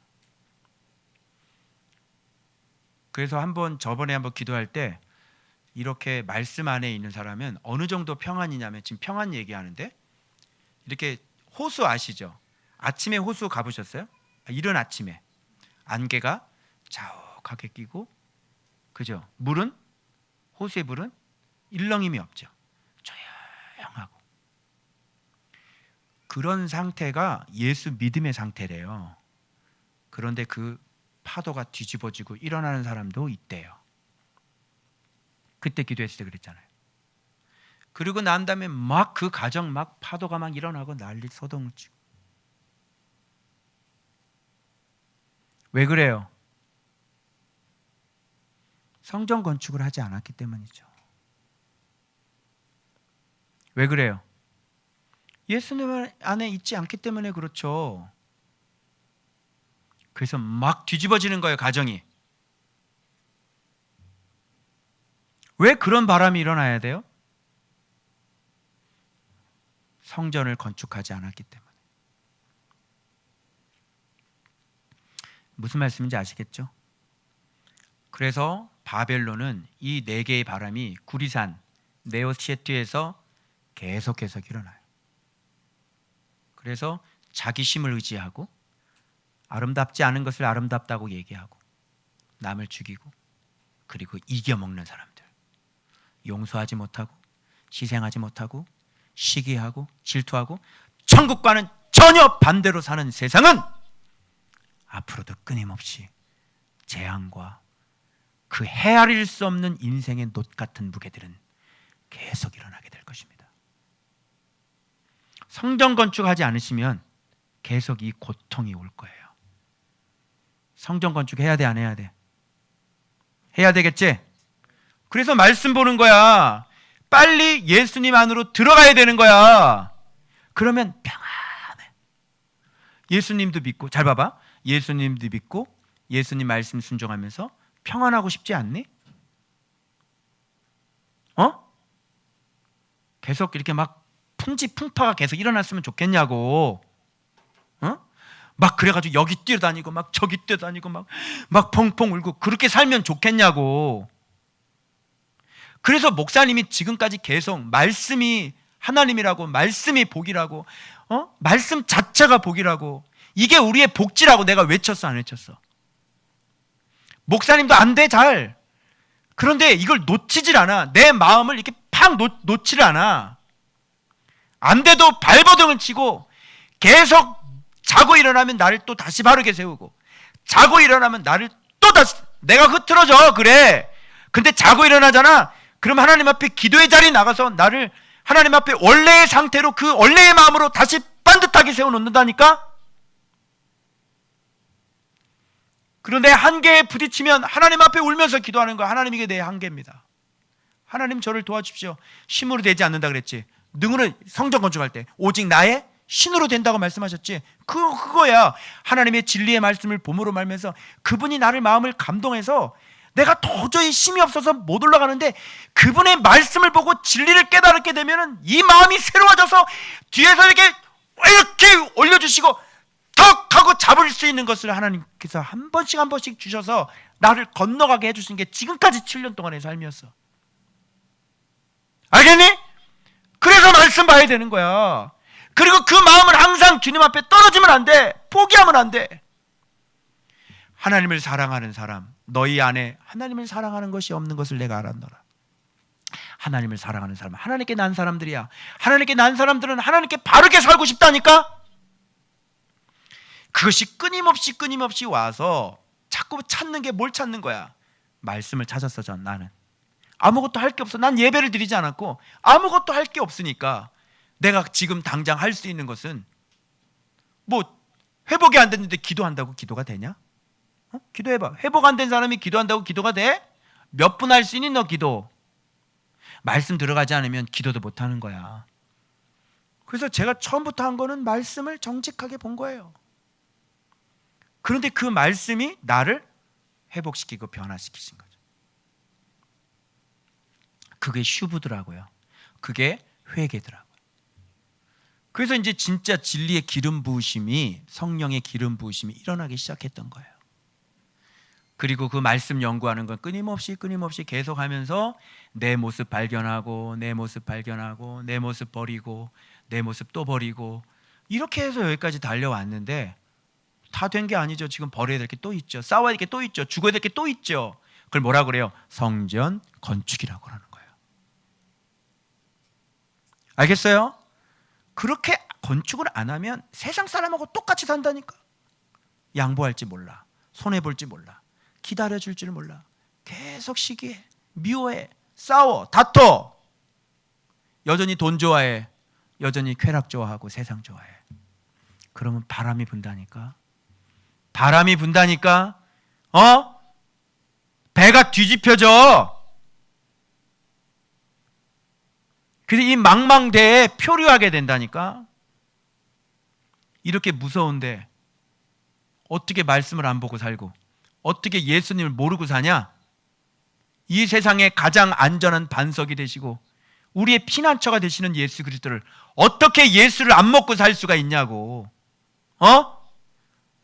그래서 저번에 한번 기도할 때 이렇게 말씀 안에 있는 사람은 어느 정도 평안이냐면, 지금 평안 얘기하는데 이렇게 호수 아시죠? 아침에 호수 가보셨어요? 이른 아침에 안개가 자욱하게 끼고, 그죠? 호수의 물은 일렁임이 없죠. 조용하고. 그런 상태가 예수 믿음의 상태래요. 그런데 그 파도가 뒤집어지고 일어나는 사람도 있대요. 그때 기도했을 때 그랬잖아요. 그리고 난 다음에 막 그 가정 막 파도가 막 일어나고 난리 소동을 치고. 왜 그래요? 성전 건축을 하지 않았기 때문이죠. 왜 그래요? 예수님 안에 있지 않기 때문에 그렇죠. 그래서 막 뒤집어지는 거예요, 가정이. 왜 그런 바람이 일어나야 돼요? 성전을 건축하지 않았기 때문에. 무슨 말씀인지 아시겠죠? 그래서 바벨론은 이 네 개의 바람이 구리산 네오시에트에서 계속해서 일어나요. 그래서 자기심을 의지하고 아름답지 않은 것을 아름답다고 얘기하고 남을 죽이고 그리고 이겨먹는 사람들, 용서하지 못하고 희생하지 못하고 시기하고 질투하고 천국과는 전혀 반대로 사는 세상은 앞으로도 끊임없이 재앙과 그 헤아릴 수 없는 인생의 놋 같은 무게들은 계속 일어나게 될 것입니다. 성전 건축하지 않으시면 계속 이 고통이 올 거예요. 성전 건축해야 돼, 안 해야 돼? 해야 되겠지? 그래서 말씀 보는 거야. 빨리 예수님 안으로 들어가야 되는 거야. 그러면 평안해. 예수님도 믿고, 잘 봐봐. 예수님도 믿고 예수님 말씀 순종하면서 평안하고 싶지 않니? 계속 이렇게 막 풍지풍파가 계속 일어났으면 좋겠냐고. 막 그래가지고 여기 뛰어다니고 막 저기 뛰어다니고 막 펑펑 울고 그렇게 살면 좋겠냐고. 그래서 목사님이 지금까지 계속 말씀이 하나님이라고, 말씀이 복이라고, 말씀 자체가 복이라고, 이게 우리의 복지라고 내가 외쳤어, 안 외쳤어? 목사님도 안 돼, 잘. 그런데 이걸 놓치질 않아. 내 마음을 이렇게 팍 놓지를 않아. 안 돼도 발버둥을 치고 계속 자고 일어나면 나를 또 다시 바르게 세우고, 자고 일어나면 나를 또 다시, 내가 흐트러져, 그래. 근데 자고 일어나잖아. 그럼 하나님 앞에 기도의 자리에 나가서 나를 하나님 앞에 원래의 상태로, 그 원래의 마음으로 다시 반듯하게 세워놓는다니까. 그런데 한계에 부딪히면 하나님 앞에 울면서 기도하는 거야. 하나님, 이게 내 한계입니다. 하나님, 저를 도와주십시오. 힘으로 되지 않는다 그랬지. 능으로, 성전 건축할 때 오직 나의 신으로 된다고 말씀하셨지. 그거야. 하나님의 진리의 말씀을 봄으로 말면서 그분이 나를, 마음을 감동해서 내가 도저히 힘이 없어서 못 올라가는데 그분의 말씀을 보고 진리를 깨달게 되면은 이 마음이 새로워져서 뒤에서 이렇게 올려주시고 턱 하고 잡을 수 있는 것을 하나님께서 한 번씩 한 번씩 주셔서 나를 건너가게 해주신 게 지금까지 7년 동안의 삶이었어. 알겠니? 그래서 말씀 봐야 되는 거야. 그리고 그 마음은 항상 주님 앞에 떨어지면 안 돼. 포기하면 안 돼. 하나님을 사랑하는 사람, 너희 안에 하나님을 사랑하는 것이 없는 것을 내가 알았노라. 하나님을 사랑하는 사람은 하나님께 난 사람들이야. 하나님께 난 사람들은 하나님께 바르게 살고 싶다니까. 그것이 끊임없이 와서 자꾸 찾는 게 뭘 찾는 거야? 말씀을 찾았어. 나는 아무것도 할 게 없어. 난 예배를 드리지 않았고 아무것도 할 게 없으니까 내가 지금 당장 할 수 있는 것은, 뭐 회복이 안 됐는데 기도한다고 기도가 되냐? 기도해봐. 회복 안 된 사람이 기도한다고 기도가 돼? 몇 분 할 수 있니 너 기도? 말씀 들어가지 않으면 기도도 못 하는 거야. 그래서 제가 처음부터 한 거는 말씀을 정직하게 본 거예요. 그런데 그 말씀이 나를 회복시키고 변화시키신 거죠. 그게 슈브드라고요. 그게 회개더라고요. 그래서 이제 진짜 진리의 기름 부으심이, 성령의 기름 부으심이 일어나기 시작했던 거예요. 그리고 그 말씀 연구하는 건 끊임없이 계속하면서 내 모습 발견하고 내 모습 버리고 내 모습 또 버리고, 이렇게 해서 여기까지 달려왔는데 다 된 게 아니죠. 지금 버려야 될 게 또 있죠. 싸워야 될 게 또 있죠. 죽어야 될 게 또 있죠. 그걸 뭐라 그래요? 성전 건축이라고 하는 거예요. 알겠어요? 그렇게 건축을 안 하면 세상 사람하고 똑같이 산다니까. 양보할지 몰라. 손해볼지 몰라. 기다려줄 줄 몰라. 계속 시기해, 미워해, 싸워, 다퉈. 여전히 돈 좋아해. 여전히 쾌락 좋아하고 세상 좋아해. 그러면 바람이 분다니까. 바람이 분다니까. 배가 뒤집혀져. 그래서 이 망망대해에 표류하게 된다니까. 이렇게 무서운데 어떻게 말씀을 안 보고 살고 어떻게 예수님을 모르고 사냐? 이 세상에 가장 안전한 반석이 되시고 우리의 피난처가 되시는 예수 그리스도를 어떻게 예수를 안 먹고 살 수가 있냐고.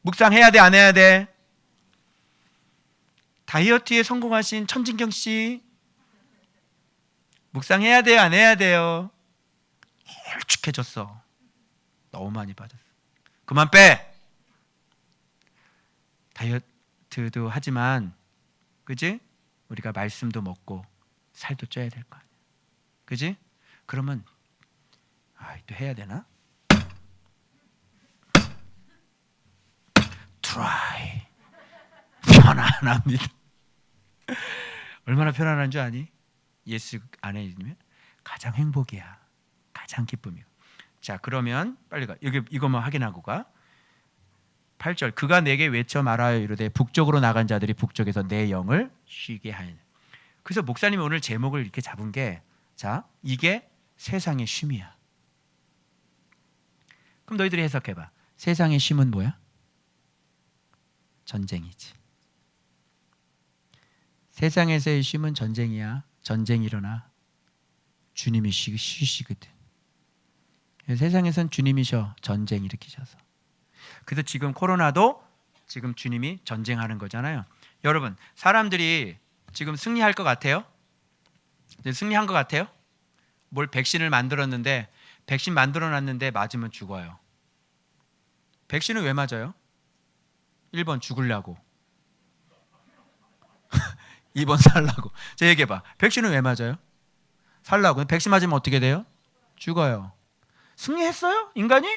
묵상해야 돼, 안 해야 돼? 다이어트에 성공하신 천진경 씨, 묵상해야 돼요, 안 해야 돼요? 홀쭉해졌어. 너무 많이 빠졌어. 그만 빼. 다이어트도 하지만, 그지? 우리가 말씀도 먹고 살도 쪄야 될 거 아니야. 그지? 그러면 또 해야 되나? try. 편안합니다. 얼마나 편안한 줄 아니? 예수 안에 있으면 가장 행복이야. 가장 기쁨이야. 자, 그러면 빨리 가. 여기 이것만 확인하고 가. 8절. 그가 내게 외쳐 말하여 이르되 북쪽으로 나간 자들이 북쪽에서 내 영을 쉬게 하였느니라. 그래서 목사님이 오늘 제목을 이렇게 잡은 게, 자, 이게 세상의 쉼이야. 그럼 너희들이 해석해봐. 세상의 쉼은 뭐야? 전쟁이지. 세상에서의 쉼은 전쟁이야. 전쟁이 일어나 주님이 쉬시거든. 세상에선 주님이 쉬어. 전쟁 일으키셔서. 그래서 지금 코로나도 지금 주님이 전쟁하는 거잖아요. 여러분, 사람들이 지금 승리할 것 같아요? 승리한 것 같아요? 뭘 백신을 만들었는데, 백신 만들어놨는데 맞으면 죽어요. 백신은 왜 맞아요? 1번 죽으려고, 2번 살라고. 자, 얘기해봐. 백신은 왜 맞아요? 살라고. 백신 맞으면 어떻게 돼요? 죽어요. 승리했어요? 인간이?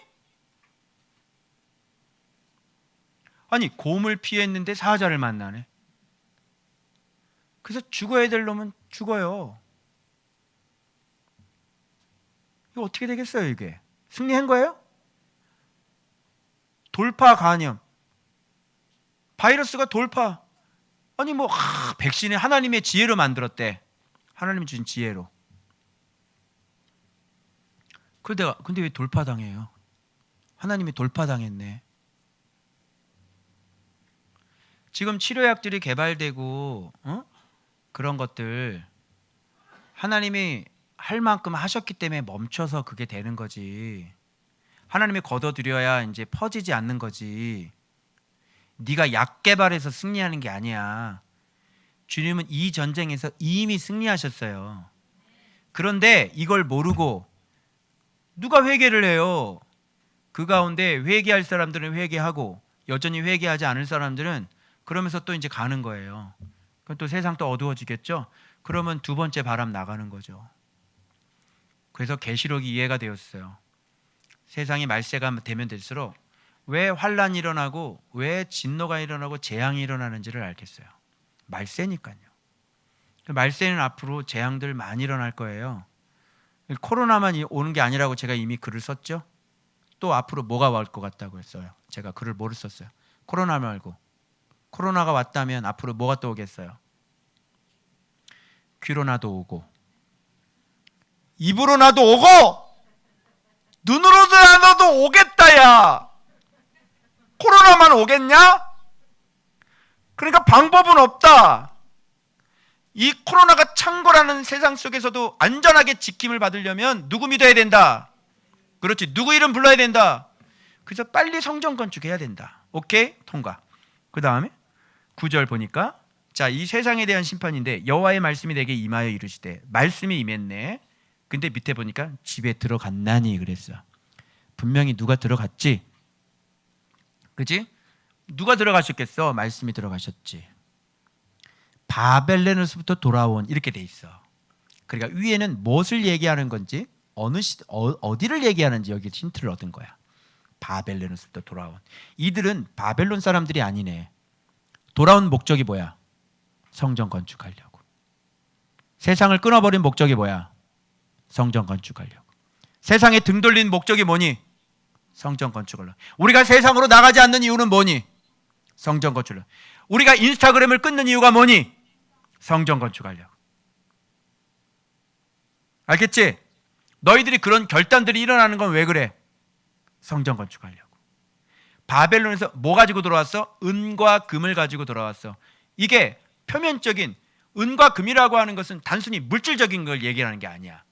아니, 곰을 피했는데 사자를 만나네. 그래서 죽어야 될 놈은 죽어요. 이거 어떻게 되겠어요, 이게? 승리한 거예요? 돌파 감염. 바이러스가 돌파. 아니 백신을 하나님의 지혜로 만들었대. 하나님이 주신 지혜로. 근데 왜 돌파당해요? 하나님이 돌파당했네. 지금 치료약들이 개발되고 그런 것들 하나님이 할 만큼 하셨기 때문에 멈춰서 그게 되는 거지. 하나님이 거둬들여야 이제 퍼지지 않는 거지. 네가 약 개발해서 승리하는 게 아니야. 주님은 이 전쟁에서 이미 승리하셨어요. 그런데 이걸 모르고 누가 회개를 해요? 그 가운데 회개할 사람들은 회개하고 여전히 회개하지 않을 사람들은 그러면서 또 이제 가는 거예요. 그럼 또 세상 또 어두워지겠죠? 그러면 두 번째 바람 나가는 거죠. 그래서 계시록이 이해가 되었어요. 세상이 말세가 되면 될수록 왜 환란이 일어나고 왜 진노가 일어나고 재앙이 일어나는지를 알겠어요. 말세니까요. 말세는 앞으로 재앙들 많이 일어날 거예요. 코로나만 오는 게 아니라고 제가 이미 글을 썼죠. 또 앞으로 뭐가 올 것 같다고 했어요. 제가 글을 뭐를 썼어요. 코로나 말고. 코로나가 왔다면 앞으로 뭐가 또 오겠어요? 귀로 나도 오고 입으로 나도 오고 눈으로도 나도 오겠다. 야, 코로나만 오겠냐? 그러니까 방법은 없다. 이 코로나가 창궐하는 세상 속에서도 안전하게 지킴을 받으려면 누구 믿어야 된다? 그렇지, 누구 이름 불러야 된다. 그래서 빨리 성전 건축해야 된다. 오케이? 통과. 그 다음에 9절 보니까, 자, 이 세상에 대한 심판인데 여호와의 말씀이 내게 임하여 이르시되, 말씀이 임했네. 근데 밑에 보니까 집에 들어갔나니 그랬어. 분명히 누가 들어갔지? 그치? 누가 들어가셨겠어? 말씀이 들어가셨지. 바벨론에서부터 돌아온, 이렇게 돼 있어. 그러니까 위에는 무엇을 얘기하는 건지, 어디를 얘기하는지 여기 힌트를 얻은 거야. 바벨론에서부터 돌아온. 이들은 바벨론 사람들이 아니네. 돌아온 목적이 뭐야? 성전 건축하려고. 세상을 끊어버린 목적이 뭐야? 성전 건축하려고. 세상에 등 돌린 목적이 뭐니? 성전 건축하려고. 우리가 세상으로 나가지 않는 이유는 뭐니? 성전 건축하려고. 우리가 인스타그램을 끊는 이유가 뭐니? 성전 건축하려고. 알겠지? 너희들이 그런 결단들이 일어나는 건 왜 그래? 성전 건축하려고. 바벨론에서 뭐 가지고 들어왔어? 은과 금을 가지고 들어왔어. 이게 표면적인 은과 금이라고 하는 것은 단순히 물질적인 걸 얘기하는 게 아니야.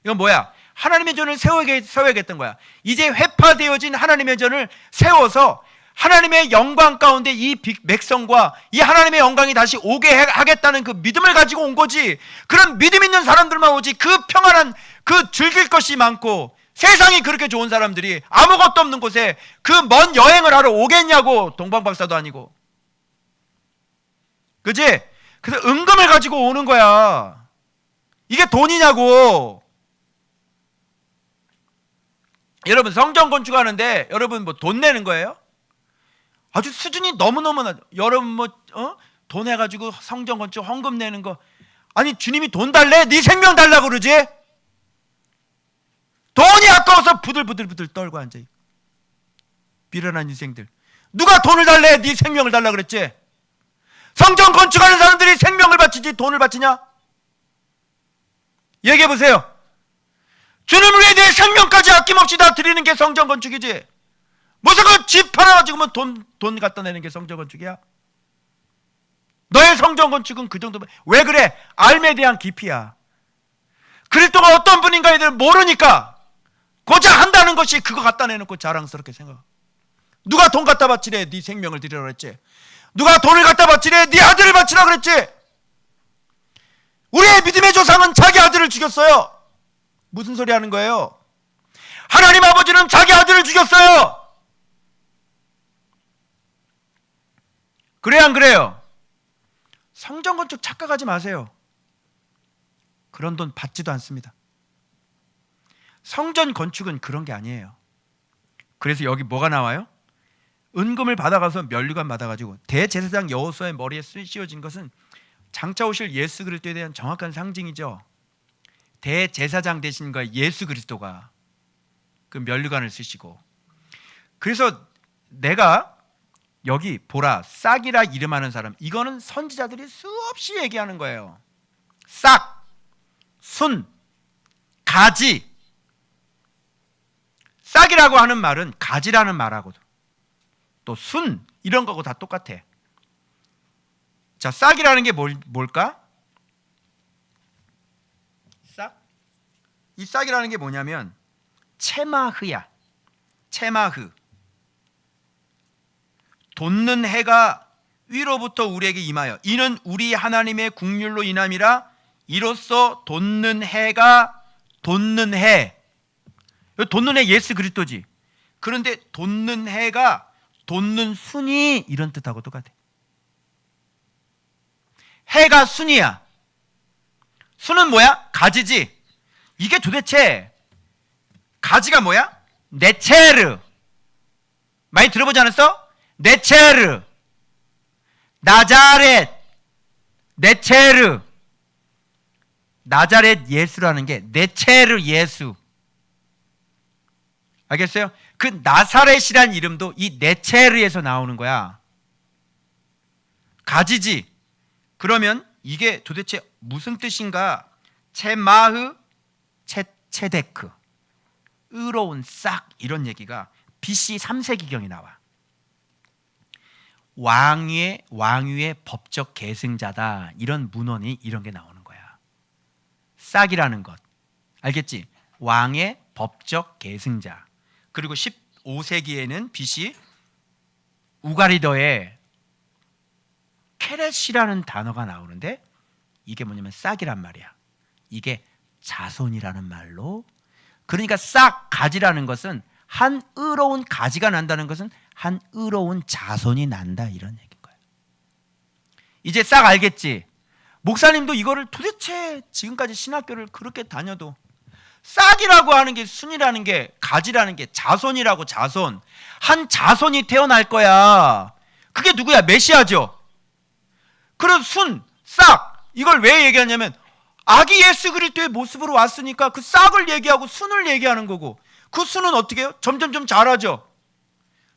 이건 뭐야? 하나님의 전을 세워야겠던 거야. 이제 회파되어진 하나님의 전을 세워서 하나님의 영광 가운데 이 백성과 이 하나님의 영광이 다시 오게 하겠다는 그 믿음을 가지고 온 거지. 그런 믿음 있는 사람들만 오지. 그 평안한, 그 즐길 것이 많고 세상이 그렇게 좋은 사람들이 아무것도 없는 곳에 그 먼 여행을 하러 오겠냐고. 동방박사도 아니고. 그치? 그래서 은금을 가지고 오는 거야. 이게 돈이냐고. 여러분, 성전 건축하는데 여러분 뭐 돈 내는 거예요? 아주 수준이 너무너무 낮아. 여러분 돈 해가지고 성전 건축 헌금 내는 거. 아니, 주님이 돈 달래? 네 생명 달라고 그러지? 돈이 아까워서 부들부들 떨고 앉아있고 미련한 인생들. 누가 돈을 달래? 네 생명을 달라 그랬지? 성전 건축하는 사람들이 생명을 바치지 돈을 바치냐? 얘기해 보세요. 주님을 위해 내 생명까지 아낌없이 다 드리는 게 성전 건축이지. 무슨 그 집 팔아가지고 돈 갖다 내는 게 성전 건축이야? 너의 성전 건축은 그 정도면. 왜 그래? 알에 대한 깊이야. 그리스도가 어떤 분인가에 대해 모르니까 고작 한다는 것이 그거 갖다 내놓고 자랑스럽게 생각하고. 누가 돈 갖다 바치래? 네 생명을 드리라 그랬지. 누가 돈을 갖다 바치래? 네 아들을 바치라 그랬지. 우리의 믿음의 조상은 자기 아들을 죽였어요. 무슨 소리 하는 거예요? 하나님 아버지는 자기 아들을 죽였어요. 그래요, 안 그래요? 성전 건축 착각하지 마세요. 그런 돈 받지도 않습니다. 성전 건축은 그런 게 아니에요. 그래서 여기 뭐가 나와요? 은금을 받아가서 면류관 받아가지고 대제사장 여호수아의 머리에 씌워진 것은 장차 오실 예수 그리스도에 대한 정확한 상징이죠. 대제사장 되신 거야, 예수 그리스도가. 그 면류관을 쓰시고. 그래서 내가 여기 보라, 싹이라 이름하는 사람, 이거는 선지자들이 수없이 얘기하는 거예요. 싹, 순, 가지. 싹이라고 하는 말은 가지라는 말하고도 또 순, 이런 거하고 다 똑같아. 자, 싹이라는 게 뭘까? 싹? 이 싹이라는 게 뭐냐면 체마흐야. 체마흐. 돋는 해가 위로부터 우리에게 임하여 이는 우리 하나님의 국률로 인함이라. 이로써 돋는 해가, 돋는 해, 돋는 해 예수 그리스도지. 그런데 돋는 해가 돋는 순이, 이런 뜻하고 똑같아. 해가 순이야. 순은 뭐야? 가지지. 이게 도대체 가지가 뭐야? 네체르. 많이 들어보지 않았어? 네체르, 나자렛, 네체르. 나자렛 예수라는 게 네체르 예수. 알겠어요? 그 나사렛이란 이름도 이 네체르에서 나오는 거야. 가지지. 그러면 이게 도대체 무슨 뜻인가? 체마흐, 체데크, 의로운 싹, 이런 얘기가 BC 3세기경에 나와. 왕위의 법적 계승자다, 이런 문헌이 이런 게 나오는 거야. 싹이라는 것, 알겠지? 왕의 법적 계승자. 그리고 15세기에는 BC 우가리더에 케렛이라는 단어가 나오는데 이게 뭐냐면 싹이란 말이야. 이게 자손이라는 말로. 그러니까 싹, 가지라는 것은 한 의로운 가지가 난다는 것은 한 의로운 자손이 난다, 이런 얘기인 거예요. 이제 싹 알겠지? 목사님도 이거를 도대체 지금까지 신학교를 그렇게 다녀도 싹이라고 하는 게, 순이라는 게, 가지라는 게 자손이라고. 자손, 한 자손이 태어날 거야. 그게 누구야? 메시아죠. 그래서 순, 싹, 이걸 왜 얘기하냐면 아기 예수 그리스도의 모습으로 왔으니까 그 싹을 얘기하고 순을 얘기하는 거고, 그 순은 어떻게 해요? 점점 자라죠.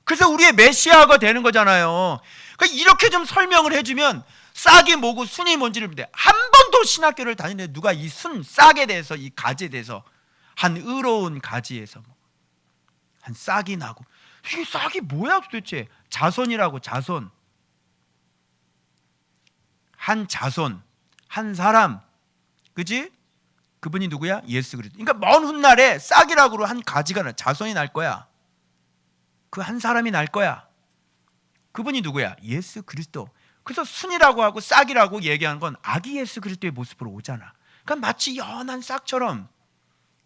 그래서 우리의 메시아가 되는 거잖아요. 그러니까 이렇게 좀 설명을 해주면 싹이 뭐고 순이 뭔지를 돼. 한 번도 신학교를 다니는데 누가 이 순, 싹에 대해서, 이 가지에 대해서, 한 의로운 가지에서 한 싹이 나고, 이 싹이 뭐야 도대체? 자손이라고. 자손. 한 자손, 한 사람, 그지? 그분이 누구야? 예수 그리스도. 그러니까 먼 훗날에 싹이라고 한 가지가 자손이 날 거야. 그 한 사람이 날 거야. 그분이 누구야? 예수 그리스도. 그래서 순이라고 하고 싹이라고 얘기하는 건 아기 예수 그리스도의 모습으로 오잖아. 그러니까 마치 연한 싹처럼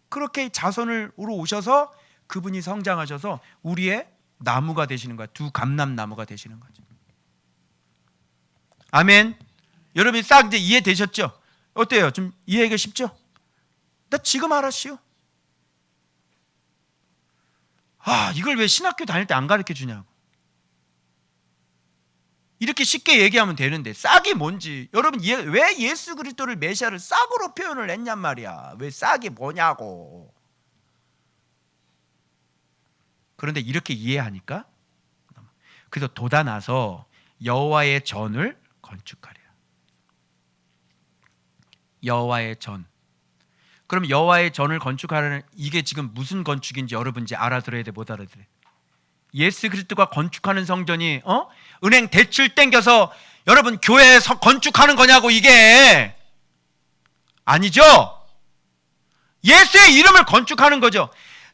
그렇게 자손으로 오셔서 그분이 성장하셔서 우리의 나무가 되시는 거야. 두 감람나무가 되시는 거죠. 아멘. 여러분이 싹 이제 이해되셨죠? 어때요? 좀 이해하기가 쉽죠? 나 지금 알았시오. 이걸 왜 신학교 다닐 때 안 가르쳐 주냐고. 이렇게 쉽게 얘기하면 되는데 싹이 뭔지. 여러분 왜 예수 그리스도를 메시아를 싹으로 표현을 했냔 말이야. 왜 싹이 뭐냐고. 그런데 이렇게 이해하니까, 그래서 돋아나서 여호와의 전을 건축하리라. 여호와의 전. 그럼 여호와의 전을 건축하라는, 이게 지금 무슨 건축인지 여러분 이제 알아들어야 돼, 못 알아들어야 돼? 예수 그리스도가 건축하는 성전이 은행 대출 땡겨서 여러분 교회에서 건축하는 거냐고. 이게 아니죠. 예수의 이름을 건축하는 거죠.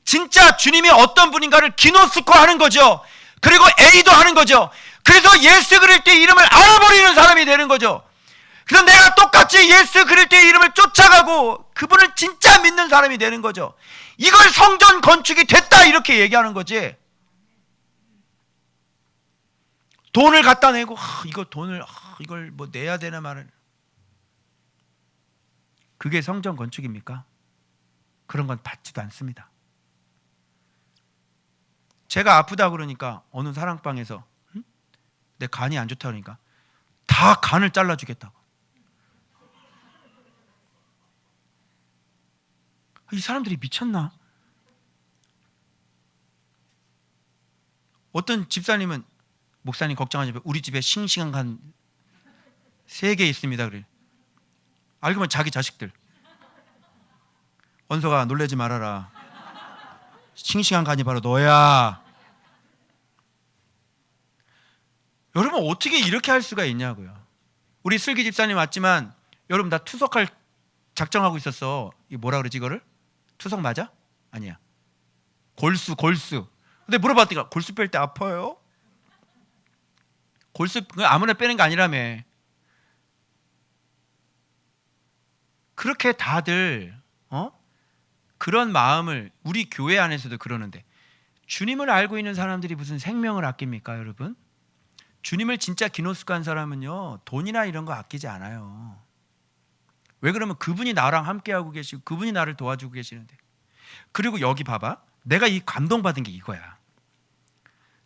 진짜 주님이 어떤 분인가를 기노스코 하는 거죠. 그리고 A도 하는 거죠. 그래서 예수 그리스도의 이름을 알아버리는 사람이 되는 거죠. 그래서 내가 똑같이 예수 그리스도의 이름을 쫓아가고 그분을 진짜 믿는 사람이 되는 거죠. 이걸 성전 건축이 됐다 이렇게 얘기하는 거지. 돈을 갖다 내고 이걸 뭐 내야 되나 말은, 그게 성전 건축입니까? 그런 건 받지도 않습니다. 제가 아프다 그러니까 어느 사랑방에서 내 간이 안 좋다 그러니까 다 간을 잘라주겠다고. 이 사람들이 미쳤나? 어떤 집사님은, 목사님 걱정하지 마, 우리 집에 싱싱한 간 3개 있습니다. 그래. 알고 보면 자기 자식들. 원서가 놀라지 말아라. 싱싱한 간이 바로 너야. 여러분 어떻게 이렇게 할 수가 있냐고요. 우리 슬기 집사님 왔지만 여러분 나 투석할 작정하고 있었어. 이 뭐라 그러지 이거를? 투석 맞아? 아니야. 골수. 근데 물어봤더니 골수 뺄 때 아파요? 골수 아무나 빼는 게 아니라며. 그렇게 다들 그런 마음을 우리 교회 안에서도 그러는데, 주님을 알고 있는 사람들이 무슨 생명을 아낍니까 여러분? 주님을 진짜 기노스한 사람은요 돈이나 이런 거 아끼지 않아요. 왜 그러면 그분이 나랑 함께하고 계시고 그분이 나를 도와주고 계시는데. 그리고 여기 봐봐, 내가 이 감동받은 게 이거야.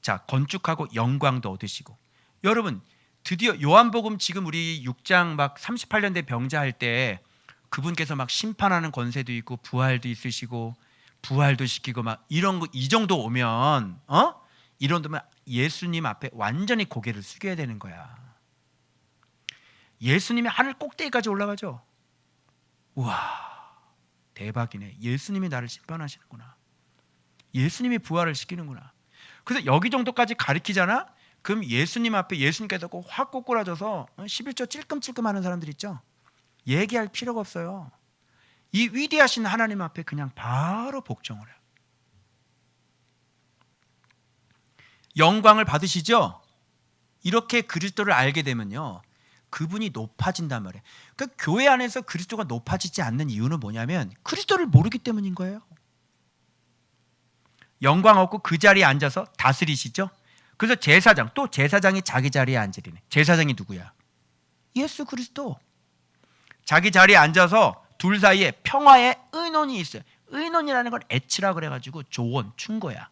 자, 건축하고 영광도 얻으시고. 여러분 드디어 요한복음 지금 우리 6장 막 38년대 병자할 때 그분께서 막 심판하는 권세도 있고 부활도 있으시고 부활도 시키고 막 이런 거, 이 정도 오면 이런 데면 예수님 앞에 완전히 고개를 숙여야 되는 거야. 예수님이 하늘 꼭대기까지 올라가죠. 우와 대박이네. 예수님이 나를 심판하시는구나. 예수님이 부활을 시키는구나. 그래서 여기 정도까지 가리키잖아. 그럼 예수님 앞에 예수님께서 꼭 확 꼬꾸라져서 11조 찔끔찔끔 하는 사람들 있죠. 얘기할 필요가 없어요. 이 위대하신 하나님 앞에 그냥 바로 복종을 해요. 영광을 받으시죠? 이렇게 그리스도를 알게 되면요 그분이 높아진단 말이에요. 그러니까 교회 안에서 그리스도가 높아지지 않는 이유는 뭐냐면 그리스도를 모르기 때문인 거예요. 영광 얻고 그 자리에 앉아서 다스리시죠? 그래서 제사장이 자기 자리에 앉으리네. 제사장이 누구야? 예수 그리스도. 자기 자리에 앉아서 둘 사이에 평화의 의논이 있어요. 의논이라는 건 애치라 그래가지고 조언, 충고야.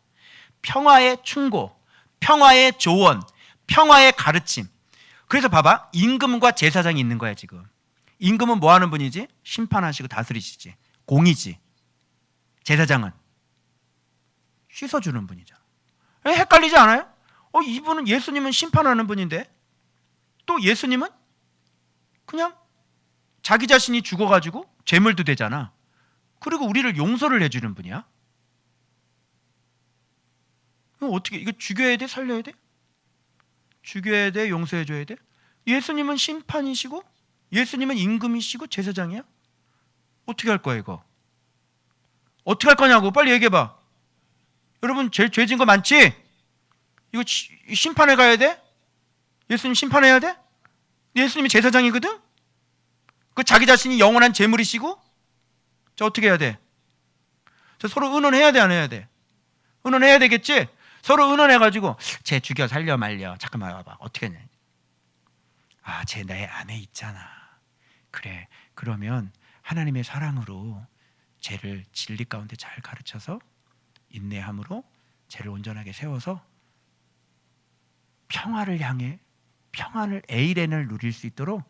평화의 충고, 평화의 조언, 평화의 가르침. 그래서 봐봐, 임금과 제사장이 있는 거야 지금. 임금은 뭐 하는 분이지? 심판하시고 다스리시지. 공이지. 제사장은 씻어주는 분이잖아. 헷갈리지 않아요? 이분은 예수님은 심판하는 분인데 또 예수님은 그냥 자기 자신이 죽어가지고 제물도 되잖아. 그리고 우리를 용서를 해주는 분이야. 어떻게 이거 죽여야 돼? 살려야 돼? 죽여야 돼? 용서해줘야 돼? 예수님은 심판이시고 예수님은 임금이시고 제사장이야? 어떻게 할 거야 이거? 어떻게 할 거냐고 빨리 얘기해봐. 여러분 죄 진 거 많지? 이거 심판에 가야 돼? 예수님 심판해야 돼? 예수님이 제사장이거든? 그 자기 자신이 영원한 제물이시고 자 어떻게 해야 돼? 자 서로 의논해야 돼 안 해야 돼? 의논해야 되겠지? 서로 의논해가지고 쟤 죽여 살려 말려 잠깐만 와봐 어떻게 하냐. 쟤 내 안에 있잖아. 그래 그러면 하나님의 사랑으로 쟤를 진리 가운데 잘 가르쳐서 인내함으로 쟤를 온전하게 세워서 평화를 향해 평안을 에이렌을 누릴 수 있도록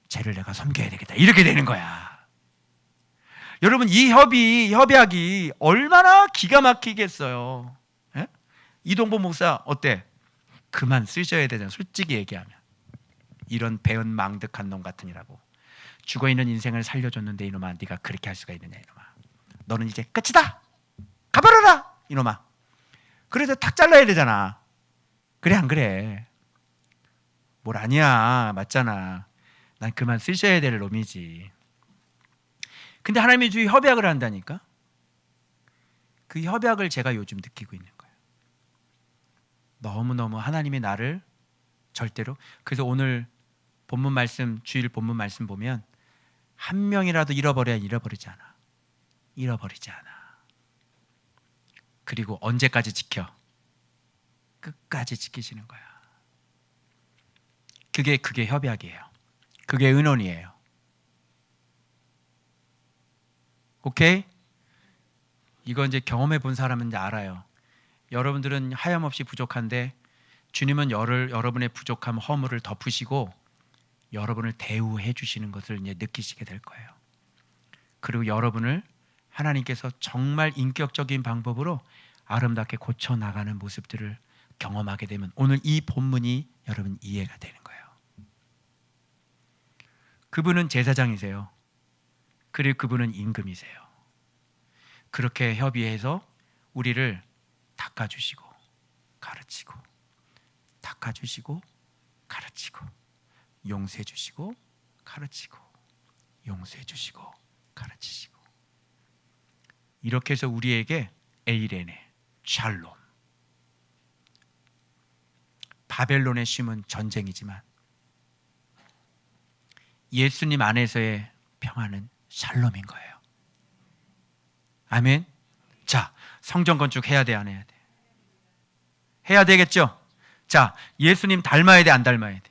쟤를 내가 섬겨야 되겠다. 이렇게 되는 거야. 여러분 이 협약이 얼마나 기가 막히겠어요. 예? 이동보 목사 어때? 그만 쓰셔야 되잖아. 솔직히 얘기하면 이런 배은 망득한 놈 같으니라고. 죽어있는 인생을 살려줬는데 이놈아 네가 그렇게 할 수가 있느냐 이놈아. 너는 이제 끝이다. 가버려라 이놈아. 그래서 탁 잘라야 되잖아. 그래 안 그래? 뭘 아니야. 맞잖아. 난 그만 쓰셔야 될 놈이지. 근데 하나님이 주의 협약을 한다니까. 그 협약을 제가 요즘 느끼고 있는 거예요. 너무너무 하나님이 나를 절대로. 그래서 오늘 본문 말씀 주일 본문 말씀 보면 한 명이라도 잃어버려야 잃어버리지 않아. 잃어버리지 않아. 그리고 언제까지 지켜? 끝까지 지키시는 거야. 그게 협약이에요. 그게 은원이에요. 오케이? 이거 이제 경험해 본 사람은 이제 알아요. 여러분들은 하염없이 부족한데 주님은 여러분의 부족함, 허물을 덮으시고 여러분을 대우해 주시는 것을 이제 느끼시게 될 거예요. 그리고 여러분을 하나님께서 정말 인격적인 방법으로 아름답게 고쳐 나가는 모습들을 경험하게 되면 오늘 이 본문이 여러분 이해가 되는 거예요. 그분은 제사장이세요. 그리고 그분은 임금이세요. 그렇게 협의해서 우리를 닦아주시고 가르치고 닦아주시고 가르치고 용서해주시고 가르치고 용서해주시고 가르치시고 이렇게 해서 우리에게 에이레네 샬롬. 바벨론의 쉼은 전쟁이지만 예수님 안에서의 평화는 샬롬인 거예요. 아멘. 자, 성전 건축 해야 돼 안 해야 돼? 해야 되겠죠? 자, 예수님 닮아야 돼 안 닮아야 돼?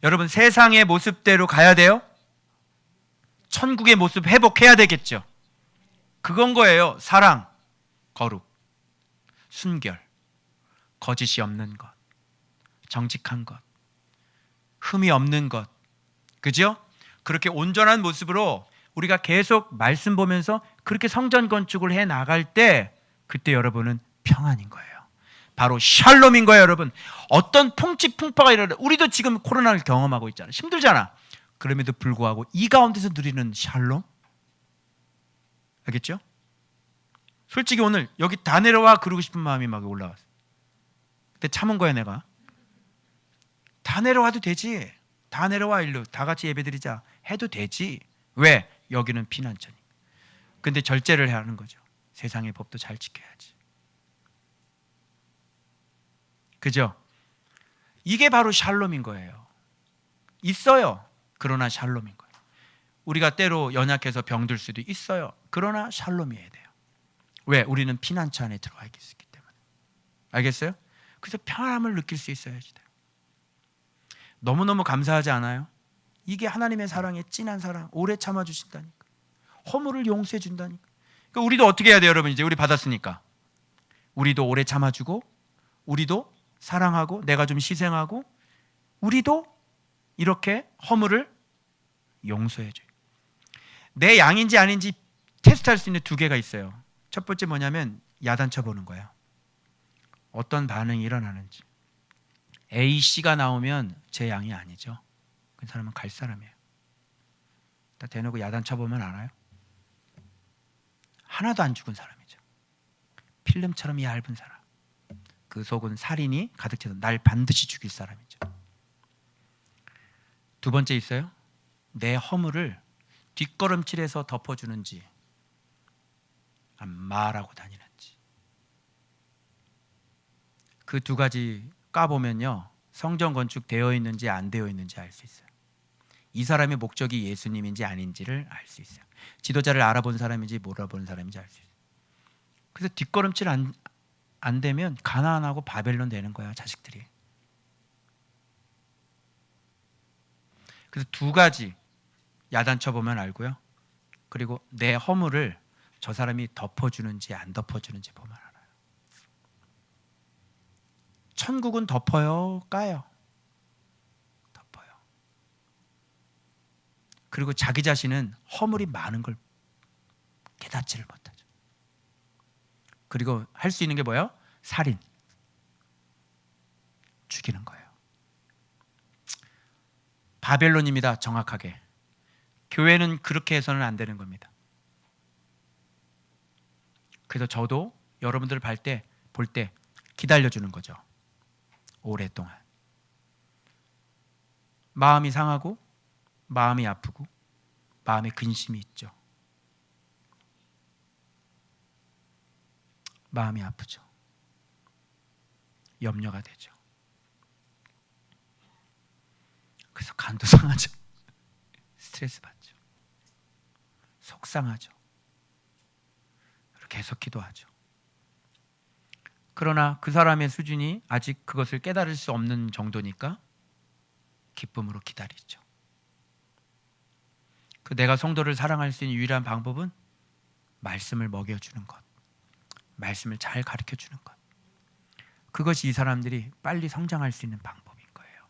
여러분 세상의 모습대로 가야 돼요? 천국의 모습 회복해야 되겠죠? 그건 거예요. 사랑, 거룩, 순결, 거짓이 없는 것, 정직한 것, 흠이 없는 것. 그죠? 그렇게 온전한 모습으로 우리가 계속 말씀 보면서 그렇게 성전 건축을 해 나갈 때 그때 여러분은 평안인 거예요. 바로 샬롬인 거예요, 여러분. 어떤 풍치풍파가 일어나. 우리도 지금 코로나를 경험하고 있잖아. 힘들잖아. 그럼에도 불구하고 이 가운데서 누리는 샬롬? 알겠죠? 솔직히 오늘 여기 다 내려와 그러고 싶은 마음이 막 올라왔어. 근데 참은 거야 내가. 다 내려와도 되지. 다 내려와 일로 다 같이 예배드리자 해도 되지. 왜? 여기는 피난처니까. 근데 절제를 해야 하는 거죠. 세상의 법도 잘 지켜야지. 그죠? 이게 바로 샬롬인 거예요. 있어요. 그러나 샬롬인 거예요. 우리가 때로 연약해서 병들 수도 있어요. 그러나 샬롬이어야 돼요. 왜? 우리는 피난처 안에 들어와 있기 때문에. 알겠어요? 그래서 평안함을 느낄 수 있어야지 돼요. 너무너무 감사하지 않아요? 이게 하나님의 사랑의 진한 사랑. 오래 참아주신다니까. 허물을 용서해 준다니까. 그러니까 우리도 어떻게 해야 돼요, 여러분? 이제 우리 받았으니까 우리도 오래 참아주고 우리도 사랑하고 내가 좀 희생하고 우리도 이렇게 허물을 용서해줘요. 내 양인지 아닌지 테스트할 수 있는 두 개가 있어요. 첫 번째 뭐냐면 야단쳐 보는 거예요. 어떤 반응이 일어나는지. A, C가 나오면 제 양이 아니죠. 그 사람은 갈 사람이에요. 다 대놓고 야단쳐 보면 알아요. 하나도 안 죽은 사람이죠. 필름처럼 얇은 사람. 그 속은 살인이 가득 차서 날 반드시 죽일 사람이죠. 두 번째 있어요. 내 허물을 뒷걸음질해서 덮어주는지 말하고 다니는지. 그 두 가지 까보면요, 성전 건축되어 있는지 안 되어 있는지 알 수 있어요. 이 사람의 목적이 예수님인지 아닌지를 알 수 있어요. 지도자를 알아본 사람인지 몰아본 사람인지 알 수 있어요. 그래서 뒷걸음질 안 되면 가나안하고 바벨론 되는 거야, 자식들이. 그래서 두 가지 야단쳐 보면 알고요. 그리고 내 허물을 저 사람이 덮어주는지 안 덮어주는지 보면 알아요. 천국은 덮어요, 까요? 덮어요. 그리고 자기 자신은 허물이 많은 걸 깨닫지를 못하죠. 그리고 할 수 있는 게 뭐예요? 살인, 죽이는 거예요. 바벨론입니다, 정확하게. 교회는 그렇게 해서는 안 되는 겁니다. 그래서 저도 여러분들을 볼 때 기다려주는 거죠. 오랫동안. 마음이 상하고 마음이 아프고 마음에 근심이 있죠. 마음이 아프죠. 염려가 되죠. 그래서 간도 상하죠. 스트레스 받죠. 속상하죠. 계속 기도하죠. 그러나 그 사람의 수준이 아직 그것을 깨달을 수 없는 정도니까 기쁨으로 기다리죠. 그 내가 성도를 사랑할 수 있는 유일한 방법은 말씀을 먹여주는 것, 말씀을 잘 가르쳐주는 것. 그것이 이 사람들이 빨리 성장할 수 있는 방법인 거예요.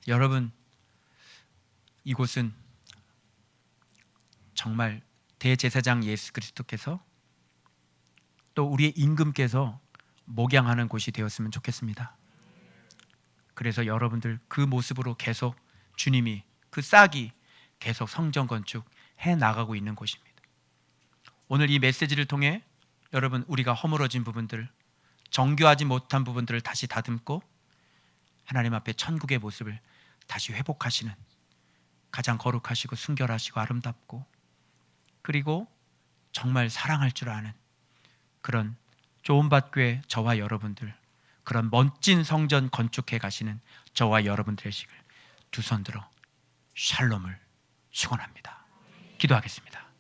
여러분, 이곳은 정말 대제사장 예수 그리스도께서 또 우리의 임금께서 목양하는 곳이 되었으면 좋겠습니다. 그래서 여러분들 그 모습으로 계속 주님이 그 싹이 계속 성전 건축 해 나가고 있는 곳입니다. 오늘 이 메시지를 통해 여러분, 우리가 허물어진 부분들, 정교하지 못한 부분들을 다시 다듬고 하나님 앞에 천국의 모습을 다시 회복하시는, 가장 거룩하시고 순결하시고 아름답고 그리고 정말 사랑할 줄 아는 그런 좋은 밭교회 저와 여러분들, 그런 멋진 성전 건축해 가시는 저와 여러분들 되시길 두 손 들어 샬롬을 축원합니다. 기도하겠습니다.